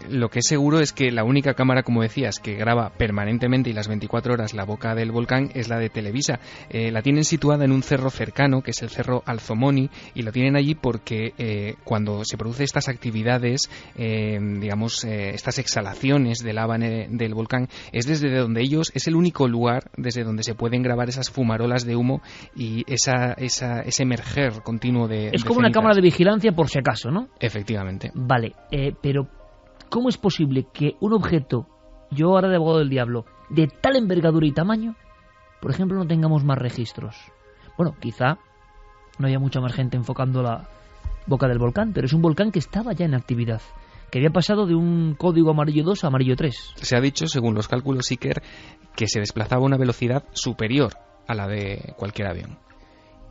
Lo que es seguro es que la única cámara, como decías, que graba permanentemente y las 24 horas la boca del volcán es la de Televisa. La tienen situada en un cerro cercano, que es el cerro Alzomoni, y lo tienen allí porque cuando se producen estas actividades, estas exhalaciones de lava del volcán, es desde donde ellos, es el único lugar desde donde se pueden grabar esas fumarolas de humo y ese emerger continuo de... Es como una cámara de vigilancia por si acaso, ¿no? Efectivamente. Vale, pero ¿cómo es posible que un objeto, yo ahora de abogado del diablo, de tal envergadura y tamaño, por ejemplo, no tengamos más registros? Bueno, quizá no haya mucha más gente enfocando la boca del volcán, pero es un volcán que estaba ya en actividad, que había pasado de un código amarillo 2 a amarillo 3. Se ha dicho, según los cálculos Iker, que se desplazaba a una velocidad superior a la de cualquier avión.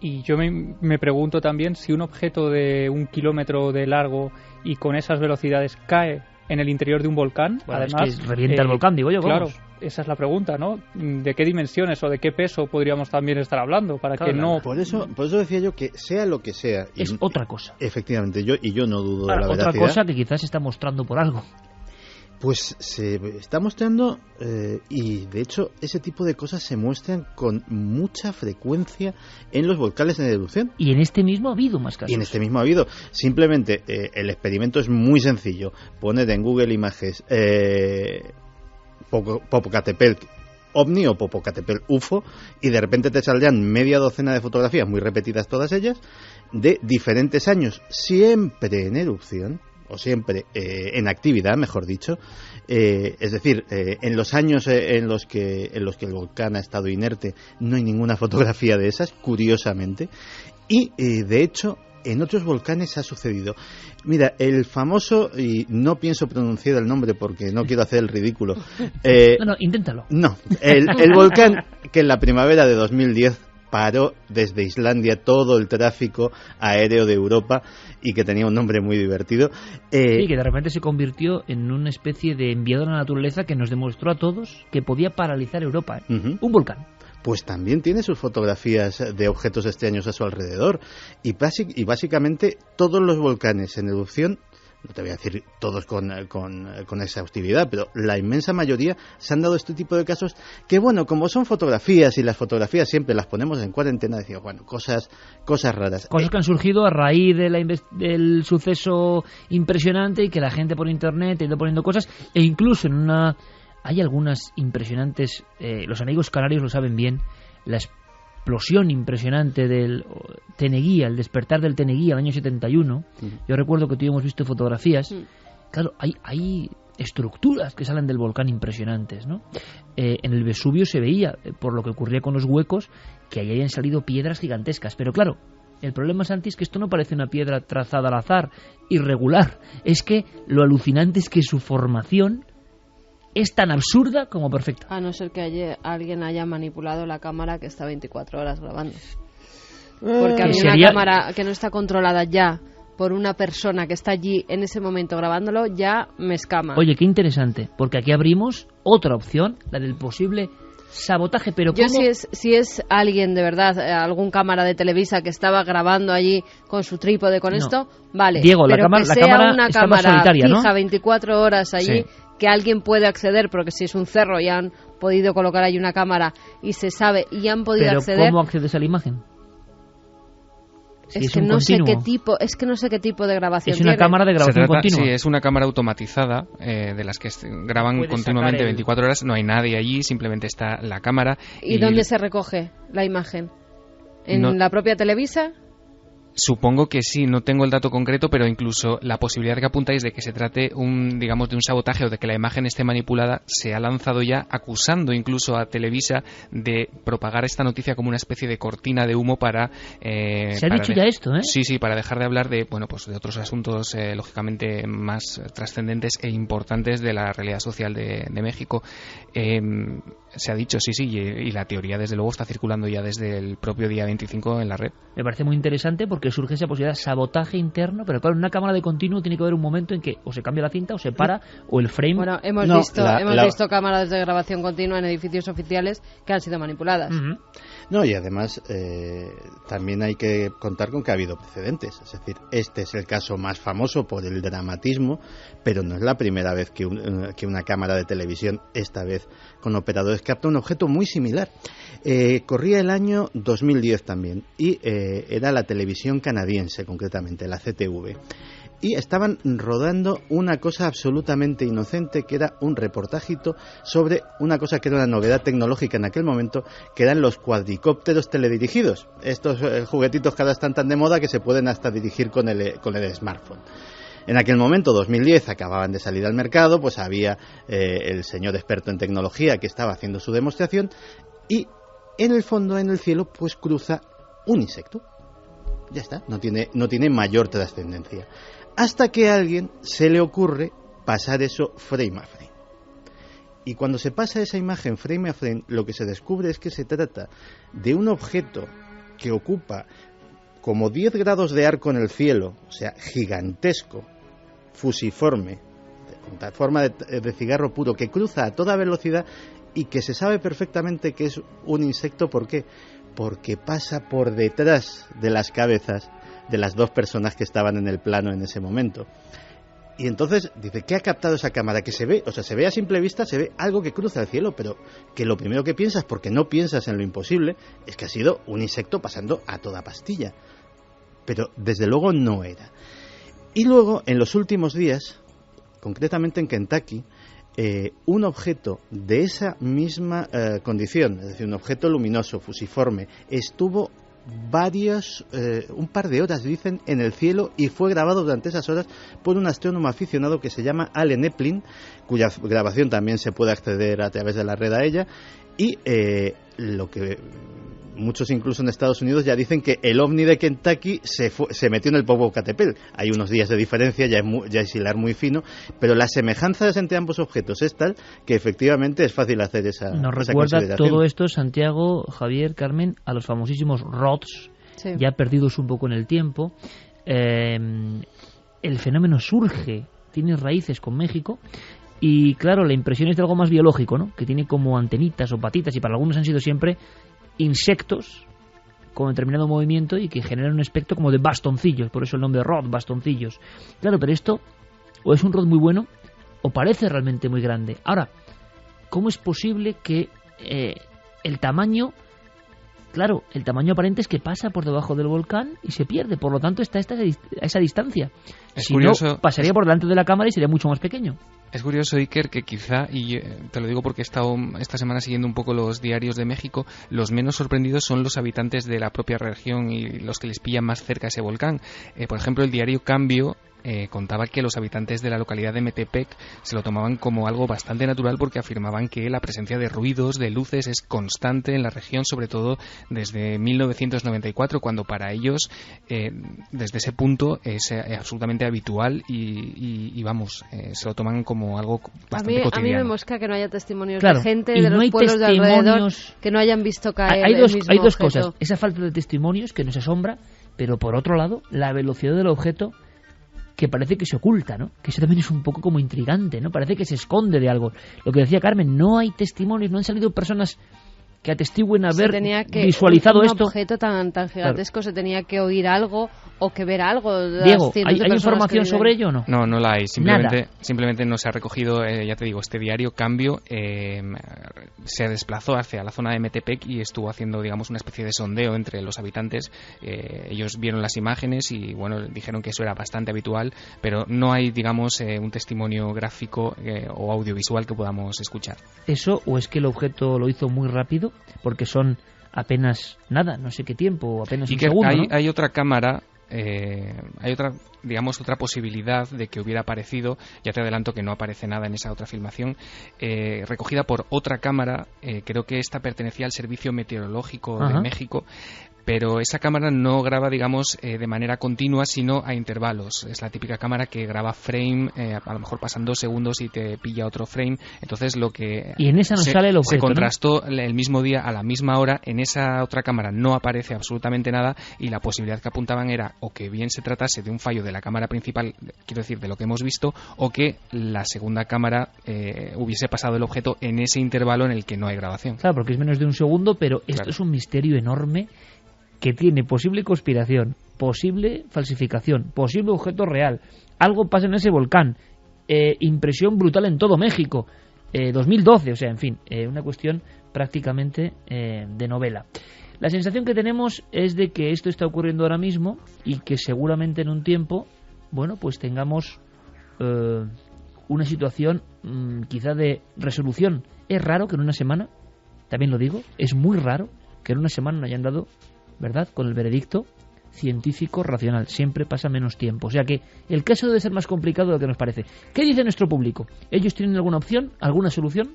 Y yo me pregunto también si un objeto de 1 kilómetro de largo y con esas velocidades cae en el interior de un volcán, bueno, además es que revienta el volcán, digo yo. Claro, vamos. Esa es la pregunta, ¿no? ¿De qué dimensiones o de qué peso podríamos también estar hablando para claro, que no? Por eso decía yo que sea lo que sea, es otra cosa. Efectivamente, yo no dudo de la otra veracidad. Cosa que quizás se está mostrando por algo. Pues se está mostrando y de hecho ese tipo de cosas se muestran con mucha frecuencia en los volcanes en erupción. Y en este mismo ha habido más casos. Y en este mismo ha habido. Simplemente el experimento es muy sencillo. Poned en Google Images Popocatépetl OVNI o Popocatépetl UFO y de repente te saldrán media docena de fotografías, muy repetidas todas ellas, de diferentes años, siempre en erupción, o siempre en actividad, mejor dicho, es decir, en los años en los que el volcán ha estado inerte no hay ninguna fotografía de esas, curiosamente, y de hecho en otros volcanes ha sucedido. Mira, el famoso, y no pienso pronunciar el nombre porque no quiero hacer el ridículo. No, inténtalo. No, el volcán que en la primavera de 2010 paró desde Islandia todo el tráfico aéreo de Europa y que tenía un nombre muy divertido. Sí, que de repente se convirtió en una especie de enviado a la naturaleza que nos demostró a todos que podía paralizar Europa. Un volcán. Pues también tiene sus fotografías de objetos extraños a su alrededor y básicamente todos los volcanes en erupción, no te voy a decir todos con exhaustividad, pero la inmensa mayoría se han dado este tipo de casos que, bueno, como son fotografías y las fotografías siempre las ponemos en cuarentena, decimos, bueno, cosas raras. Cosas que han surgido a raíz de del suceso impresionante y que la gente por internet ha ido poniendo cosas, e incluso hay algunas impresionantes, los amigos canarios lo saben bien, la explosión impresionante del Teneguía, el despertar del Teneguía del año 71. Yo recuerdo que tuvimos visto fotografías. Claro, hay estructuras que salen del volcán impresionantes, ¿no? En el Vesubio se veía, por lo que ocurría con los huecos, que ahí habían salido piedras gigantescas. Pero claro, el problema, Santi, es que esto no parece una piedra trazada al azar, irregular. Es que lo alucinante es que su formación es tan absurda como perfecta. A no ser que alguien haya manipulado la cámara que está 24 horas grabando. Porque a mí una cámara que no está controlada ya por una persona que está allí en ese momento grabándolo, ya me escama. Oye, qué interesante, porque aquí abrimos otra opción, la del posible sabotaje, pero yo si es alguien de verdad, algún cámara de Televisa que estaba grabando allí con su trípode con esto, vale. Diego, pero la cámara una está cámara más solitaria, fija, ¿no? 24 horas allí, sí, que alguien puede acceder, porque si es un cerro y han podido colocar ahí una cámara y se sabe y han podido acceder. ¿Pero cómo accedes a la imagen? Es que no sé qué tipo de grabación es una cámara de grabación continua. Sí, es una cámara automatizada de las que graban continuamente 24 horas. No hay nadie allí, simplemente está la cámara. ¿Y dónde se recoge la imagen? ¿En la propia Televisa? Supongo que sí, no tengo el dato concreto, pero incluso la posibilidad que apuntáis de que se trate de un sabotaje o de que la imagen esté manipulada se ha lanzado ya, acusando incluso a Televisa de propagar esta noticia como una especie de cortina de humo para... se ha dicho ya esto, ¿eh? Sí, para dejar de hablar de de otros asuntos lógicamente más trascendentes e importantes de la realidad social de México. Se ha dicho, sí, y la teoría desde luego está circulando ya desde el propio día 25 en la red. Me parece muy interesante porque surge esa posibilidad de sabotaje interno, pero claro, en una cámara de continuo tiene que haber un momento en que o se cambia la cinta o se para o el frame... Bueno, hemos visto cámaras de grabación continua en edificios oficiales que han sido manipuladas. No, y además también hay que contar con que ha habido precedentes. Es decir, este es el caso más famoso por el dramatismo, pero no es la primera vez que una cámara de televisión, esta vez con operadores, capta un objeto muy similar. Corría el año 2010 también y era la televisión canadiense, concretamente la CTV. Y estaban rodando una cosa absolutamente inocente, que era un reportajito sobre una cosa que era una novedad tecnológica en aquel momento, que eran los cuadricópteros teledirigidos. Estos juguetitos que ahora están tan de moda que se pueden hasta dirigir con el smartphone. En aquel momento, 2010, acababan de salir al mercado, pues había el señor experto en tecnología que estaba haciendo su demostración y en el fondo, en el cielo, pues cruza un insecto. Ya está, no tiene mayor trascendencia. Hasta que a alguien se le ocurre pasar eso frame a frame. Y cuando se pasa esa imagen frame a frame, lo que se descubre es que se trata de un objeto que ocupa como 10 grados de arco en el cielo, o sea, gigantesco, fusiforme, de forma de cigarro puro, que cruza a toda velocidad y que se sabe perfectamente que es un insecto. ¿Por qué? Porque pasa por detrás de las cabezas de las dos personas que estaban en el plano en ese momento. Y entonces dice, ¿qué ha captado esa cámara? Que se ve, se ve a simple vista, se ve algo que cruza el cielo, pero que lo primero que piensas, porque no piensas en lo imposible, es que ha sido un insecto pasando a toda pastilla. Pero desde luego no era. Y luego, en los últimos días, concretamente en Kentucky, un objeto de esa misma condición, es decir, un objeto luminoso, fusiforme, estuvo un par de horas, dicen, en el cielo y fue grabado durante esas horas por un astrónomo aficionado que se llama Allen Eplin, cuya grabación también se puede acceder a través de la red a ella. Y lo que muchos incluso en Estados Unidos ya dicen que el ovni de Kentucky se metió en el Popocatépetl. Hay unos días de diferencia, ya es hilar muy fino, pero las semejanzas entre ambos objetos es tal que efectivamente es fácil hacer esa Nos esa recuerda consideración. todo esto, Santiago, Javier, Carmen, a los famosísimos ROTS, ya perdidos un poco en el tiempo. El fenómeno surge, tiene raíces con México. Y claro, la impresión es de algo más biológico, ¿no? Que tiene como antenitas o patitas, y para algunos han sido siempre insectos con determinado movimiento y que generan un aspecto como de bastoncillos, por eso el nombre de rod, bastoncillos. Claro, pero esto o es un rod muy bueno o parece realmente muy grande. Ahora, ¿cómo es posible que el tamaño... Claro, el tamaño aparente es que pasa por debajo del volcán y se pierde, por lo tanto está a esa distancia. Si no, pasaría por delante de la cámara y sería mucho más pequeño. Es curioso, Iker, que quizá, y te lo digo porque he estado esta semana siguiendo un poco los diarios de México, los menos sorprendidos son los habitantes de la propia región y los que les pillan más cerca ese volcán. Por ejemplo, el diario Cambio contaba que los habitantes de la localidad de Metepec se lo tomaban como algo bastante natural porque afirmaban que la presencia de ruidos, de luces, es constante en la región, sobre todo desde 1994, cuando para ellos, desde ese punto, es absolutamente habitual y vamos, se lo toman como algo bastante cotidiano. A mí me mosca que no haya testimonios claro, de gente de los pueblos de alrededor que no hayan visto caer hay dos objeto. Cosas, esa falta de testimonios que nos asombra, pero por otro lado, la velocidad del objeto que parece que se oculta, ¿no? Que eso también es un poco como intrigante, ¿no? Parece que se esconde de algo. Lo que decía Carmen, no hay testimonios, no han salido personas que atestiguen haber visualizado esto. Un objeto tan gigantesco, claro. Se tenía que oír algo o que ver algo. Diego, ¿hay información sobre ello o no? No la hay. Simplemente no se ha recogido, ya te digo, este diario Cambio se desplazó hacia la zona de Metepec y estuvo haciendo, digamos, una especie de sondeo entre los habitantes. Ellos vieron las imágenes y, bueno, dijeron que eso era bastante habitual, pero no hay, digamos, un testimonio gráfico o audiovisual que podamos escuchar. ¿Eso o es que el objeto lo hizo muy rápido? Porque son apenas nada, no sé qué tiempo, apenas un segundo, ¿no? Hay otra cámara, hay otra posibilidad de que hubiera aparecido, ya te adelanto que no aparece nada en esa otra filmación, recogida por otra cámara, creo que esta pertenecía al Servicio Meteorológico de México, pero esa cámara no graba, digamos, de manera continua, sino a intervalos. Es la típica cámara que graba frame, a lo mejor pasan 2 segundos y te pilla otro frame. Entonces y en esa no sale el objeto, se contrastó, ¿no? El mismo día, a la misma hora, en esa otra cámara no aparece absolutamente nada y la posibilidad que apuntaban era o que bien se tratase de un fallo de la cámara principal, quiero decir, de lo que hemos visto, o que la segunda cámara hubiese pasado el objeto en ese intervalo en el que no hay grabación. Claro, porque es menos de un segundo, pero esto es un misterio enorme que tiene posible conspiración, posible falsificación, posible objeto real. Algo pasa en ese volcán. Impresión brutal en todo México. 2012, o sea, en fin, una cuestión prácticamente de novela. La sensación que tenemos es de que esto está ocurriendo ahora mismo y que seguramente en un tiempo, bueno, pues tengamos una situación quizá de resolución. Es raro que en una semana, también lo digo, es muy raro que en una semana no hayan dado, ¿verdad?, con el veredicto científico racional. Siempre pasa menos tiempo. O sea que el caso debe ser más complicado de lo que nos parece. ¿Qué dice nuestro público? ¿Ellos tienen alguna opción? ¿Alguna solución?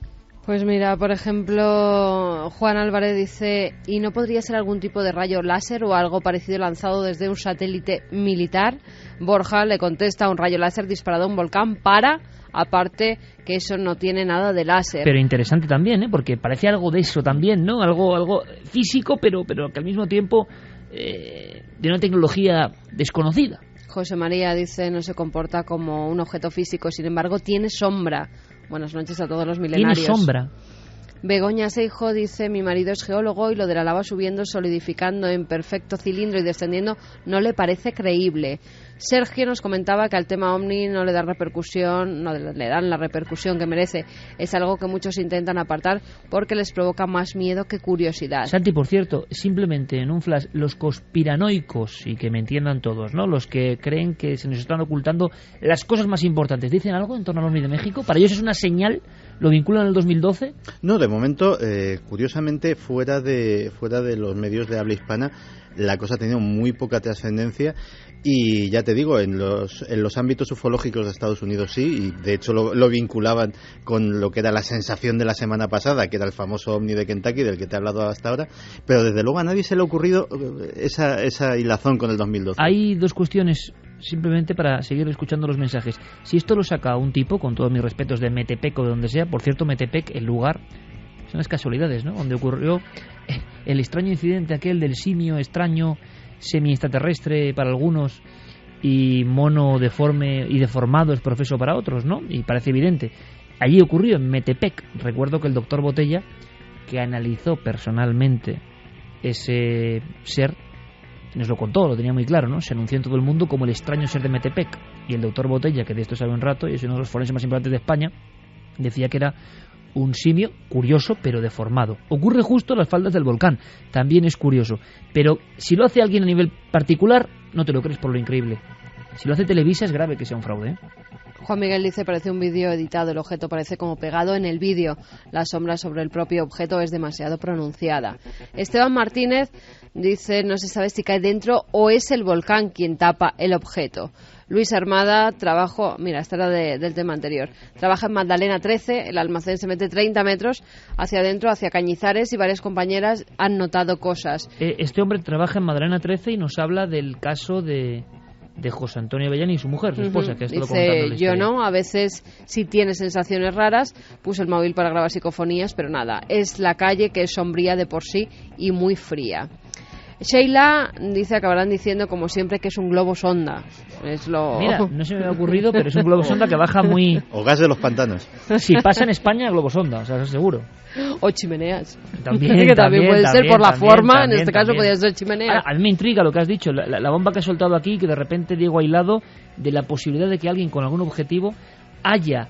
Pues mira, por ejemplo, Juan Álvarez dice, ¿y no podría ser algún tipo de rayo láser o algo parecido lanzado desde un satélite militar? Borja le contesta, un rayo láser disparado a un volcán aparte que eso no tiene nada de láser. Pero interesante también, porque parece algo de eso también, ¿no? Algo físico, pero que al mismo tiempo de una tecnología desconocida. José María dice, no se comporta como un objeto físico, sin embargo tiene sombra. Buenas noches a todos los milenarios. Tiene sombra. Begoña Seijo dice, mi marido es geólogo y lo de la lava subiendo, solidificando en perfecto cilindro y descendiendo no le parece creíble. Sergio nos comentaba que al tema OVNI no le dan la repercusión que merece. Es algo que muchos intentan apartar porque les provoca más miedo que curiosidad. Santi, por cierto, simplemente en un flash, los conspiranoicos, y que me entiendan todos, ¿no?, los que creen que se nos están ocultando las cosas más importantes, ¿dicen algo en torno al OVNI de México? ¿Para ellos es una señal? ¿Lo vinculan al 2012? No, de momento, curiosamente, fuera de los medios de habla hispana, la cosa ha tenido muy poca trascendencia y ya te digo, en los ámbitos ufológicos de Estados Unidos sí, y de hecho lo vinculaban con lo que era la sensación de la semana pasada, que era el famoso ovni de Kentucky del que te he hablado hasta ahora, pero desde luego a nadie se le ha ocurrido esa hilazón con el 2012. Hay dos cuestiones, simplemente para seguir escuchando los mensajes. Si esto lo saca un tipo, con todos mis respetos, de Metepec o de donde sea, por cierto, Metepec, el lugar, son las casualidades, ¿no?, donde ocurrió el extraño incidente aquel del simio extraño, semi-extraterrestre para algunos y mono deforme y deformado es profeso para otros, ¿no? Y parece evidente. Allí ocurrió, en Metepec. Recuerdo que el doctor Botella, que analizó personalmente ese ser, nos lo contó, lo tenía muy claro, ¿no? Se anunció en todo el mundo como el extraño ser de Metepec. Y el doctor Botella, que de esto sabe un rato y es uno de los forenses más importantes de España, decía que era un simio curioso pero deformado. Ocurre justo a las faldas del volcán, también es curioso, pero si lo hace alguien a nivel particular, no te lo crees por lo increíble. Si lo hace Televisa es grave que sea un fraude, ¿eh? Juan Miguel dice, parece un vídeo editado, el objeto parece como pegado en el vídeo, la sombra sobre el propio objeto es demasiado pronunciada. Esteban Martínez dice, no se sabe si cae dentro o es el volcán quien tapa el objeto. Luis Armada, esta era del tema anterior, trabaja en Magdalena 13, el almacén se mete 30 metros hacia adentro, hacia Cañizares, y varias compañeras han notado cosas. Este hombre trabaja en Magdalena 13 y nos habla del caso de José Antonio Avellán y su mujer, su esposa, que ha estado contando la historia. Yo no, a veces sí tiene sensaciones raras, puse el móvil para grabar psicofonías, pero nada, es la calle que es sombría de por sí y muy fría. Sheila dice, acabarán diciendo como siempre que es un globo sonda. Mira, no se me había ocurrido, pero es un globo sonda que baja muy... O gas de los pantanos. Si pasa en España, globo sonda, o sea, eso seguro. O chimeneas. También puede ser por la forma, en este caso podría ser chimenea. A mí me intriga lo que has dicho, la bomba que has soltado aquí, que de repente Diego ha hilado de la posibilidad de que alguien con algún objetivo haya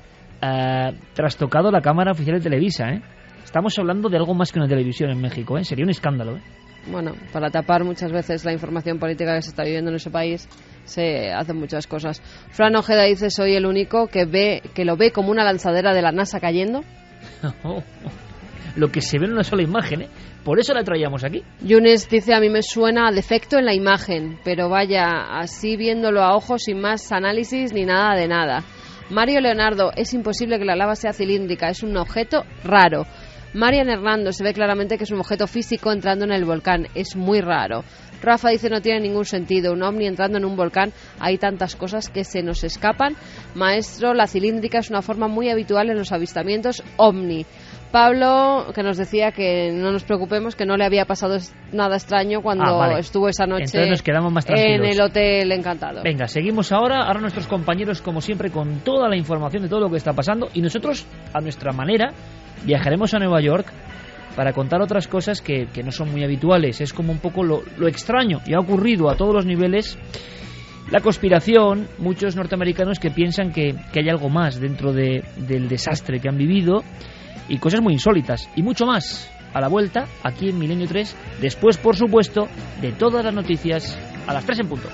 trastocado la cámara oficial de Televisa, ¿eh? Estamos hablando de algo más que una televisión en México, ¿eh? Sería un escándalo, ¿eh? Bueno, para tapar muchas veces la información política que se está viviendo en ese país se hacen muchas cosas. Fran Ojeda dice, soy el único que lo ve como una lanzadera de la NASA cayendo. Lo que se ve en una sola imagen, ¿eh? Por eso la traíamos aquí. Yunes dice, a mí me suena a defecto en la imagen, pero vaya, así viéndolo a ojos sin más análisis ni nada de nada. Mario Leonardo, es imposible que la lava sea cilíndrica, es un objeto raro. Marian Hernando, se ve claramente que es un objeto físico entrando en el volcán, es muy raro. Rafa dice, no tiene ningún sentido, un ovni entrando en un volcán, hay tantas cosas que se nos escapan. Maestro, la cilíndrica es una forma muy habitual en los avistamientos ovni. Pablo, que nos decía que no nos preocupemos, que no le había pasado nada extraño cuando estuvo esa noche. Entonces nos quedamos más tranquilos. En el Hotel Encantado. Venga, seguimos ahora nuestros compañeros, como siempre, con toda la información de todo lo que está pasando, y nosotros, a nuestra manera, viajaremos a Nueva York para contar otras cosas que no son muy habituales. Es como un poco lo extraño, y ha ocurrido a todos los niveles. La conspiración, muchos norteamericanos que piensan que hay algo más dentro del desastre que han vivido, y cosas muy insólitas, y mucho más a la vuelta, aquí en Milenio 3, después, por supuesto, de todas las noticias a las 3 en punto.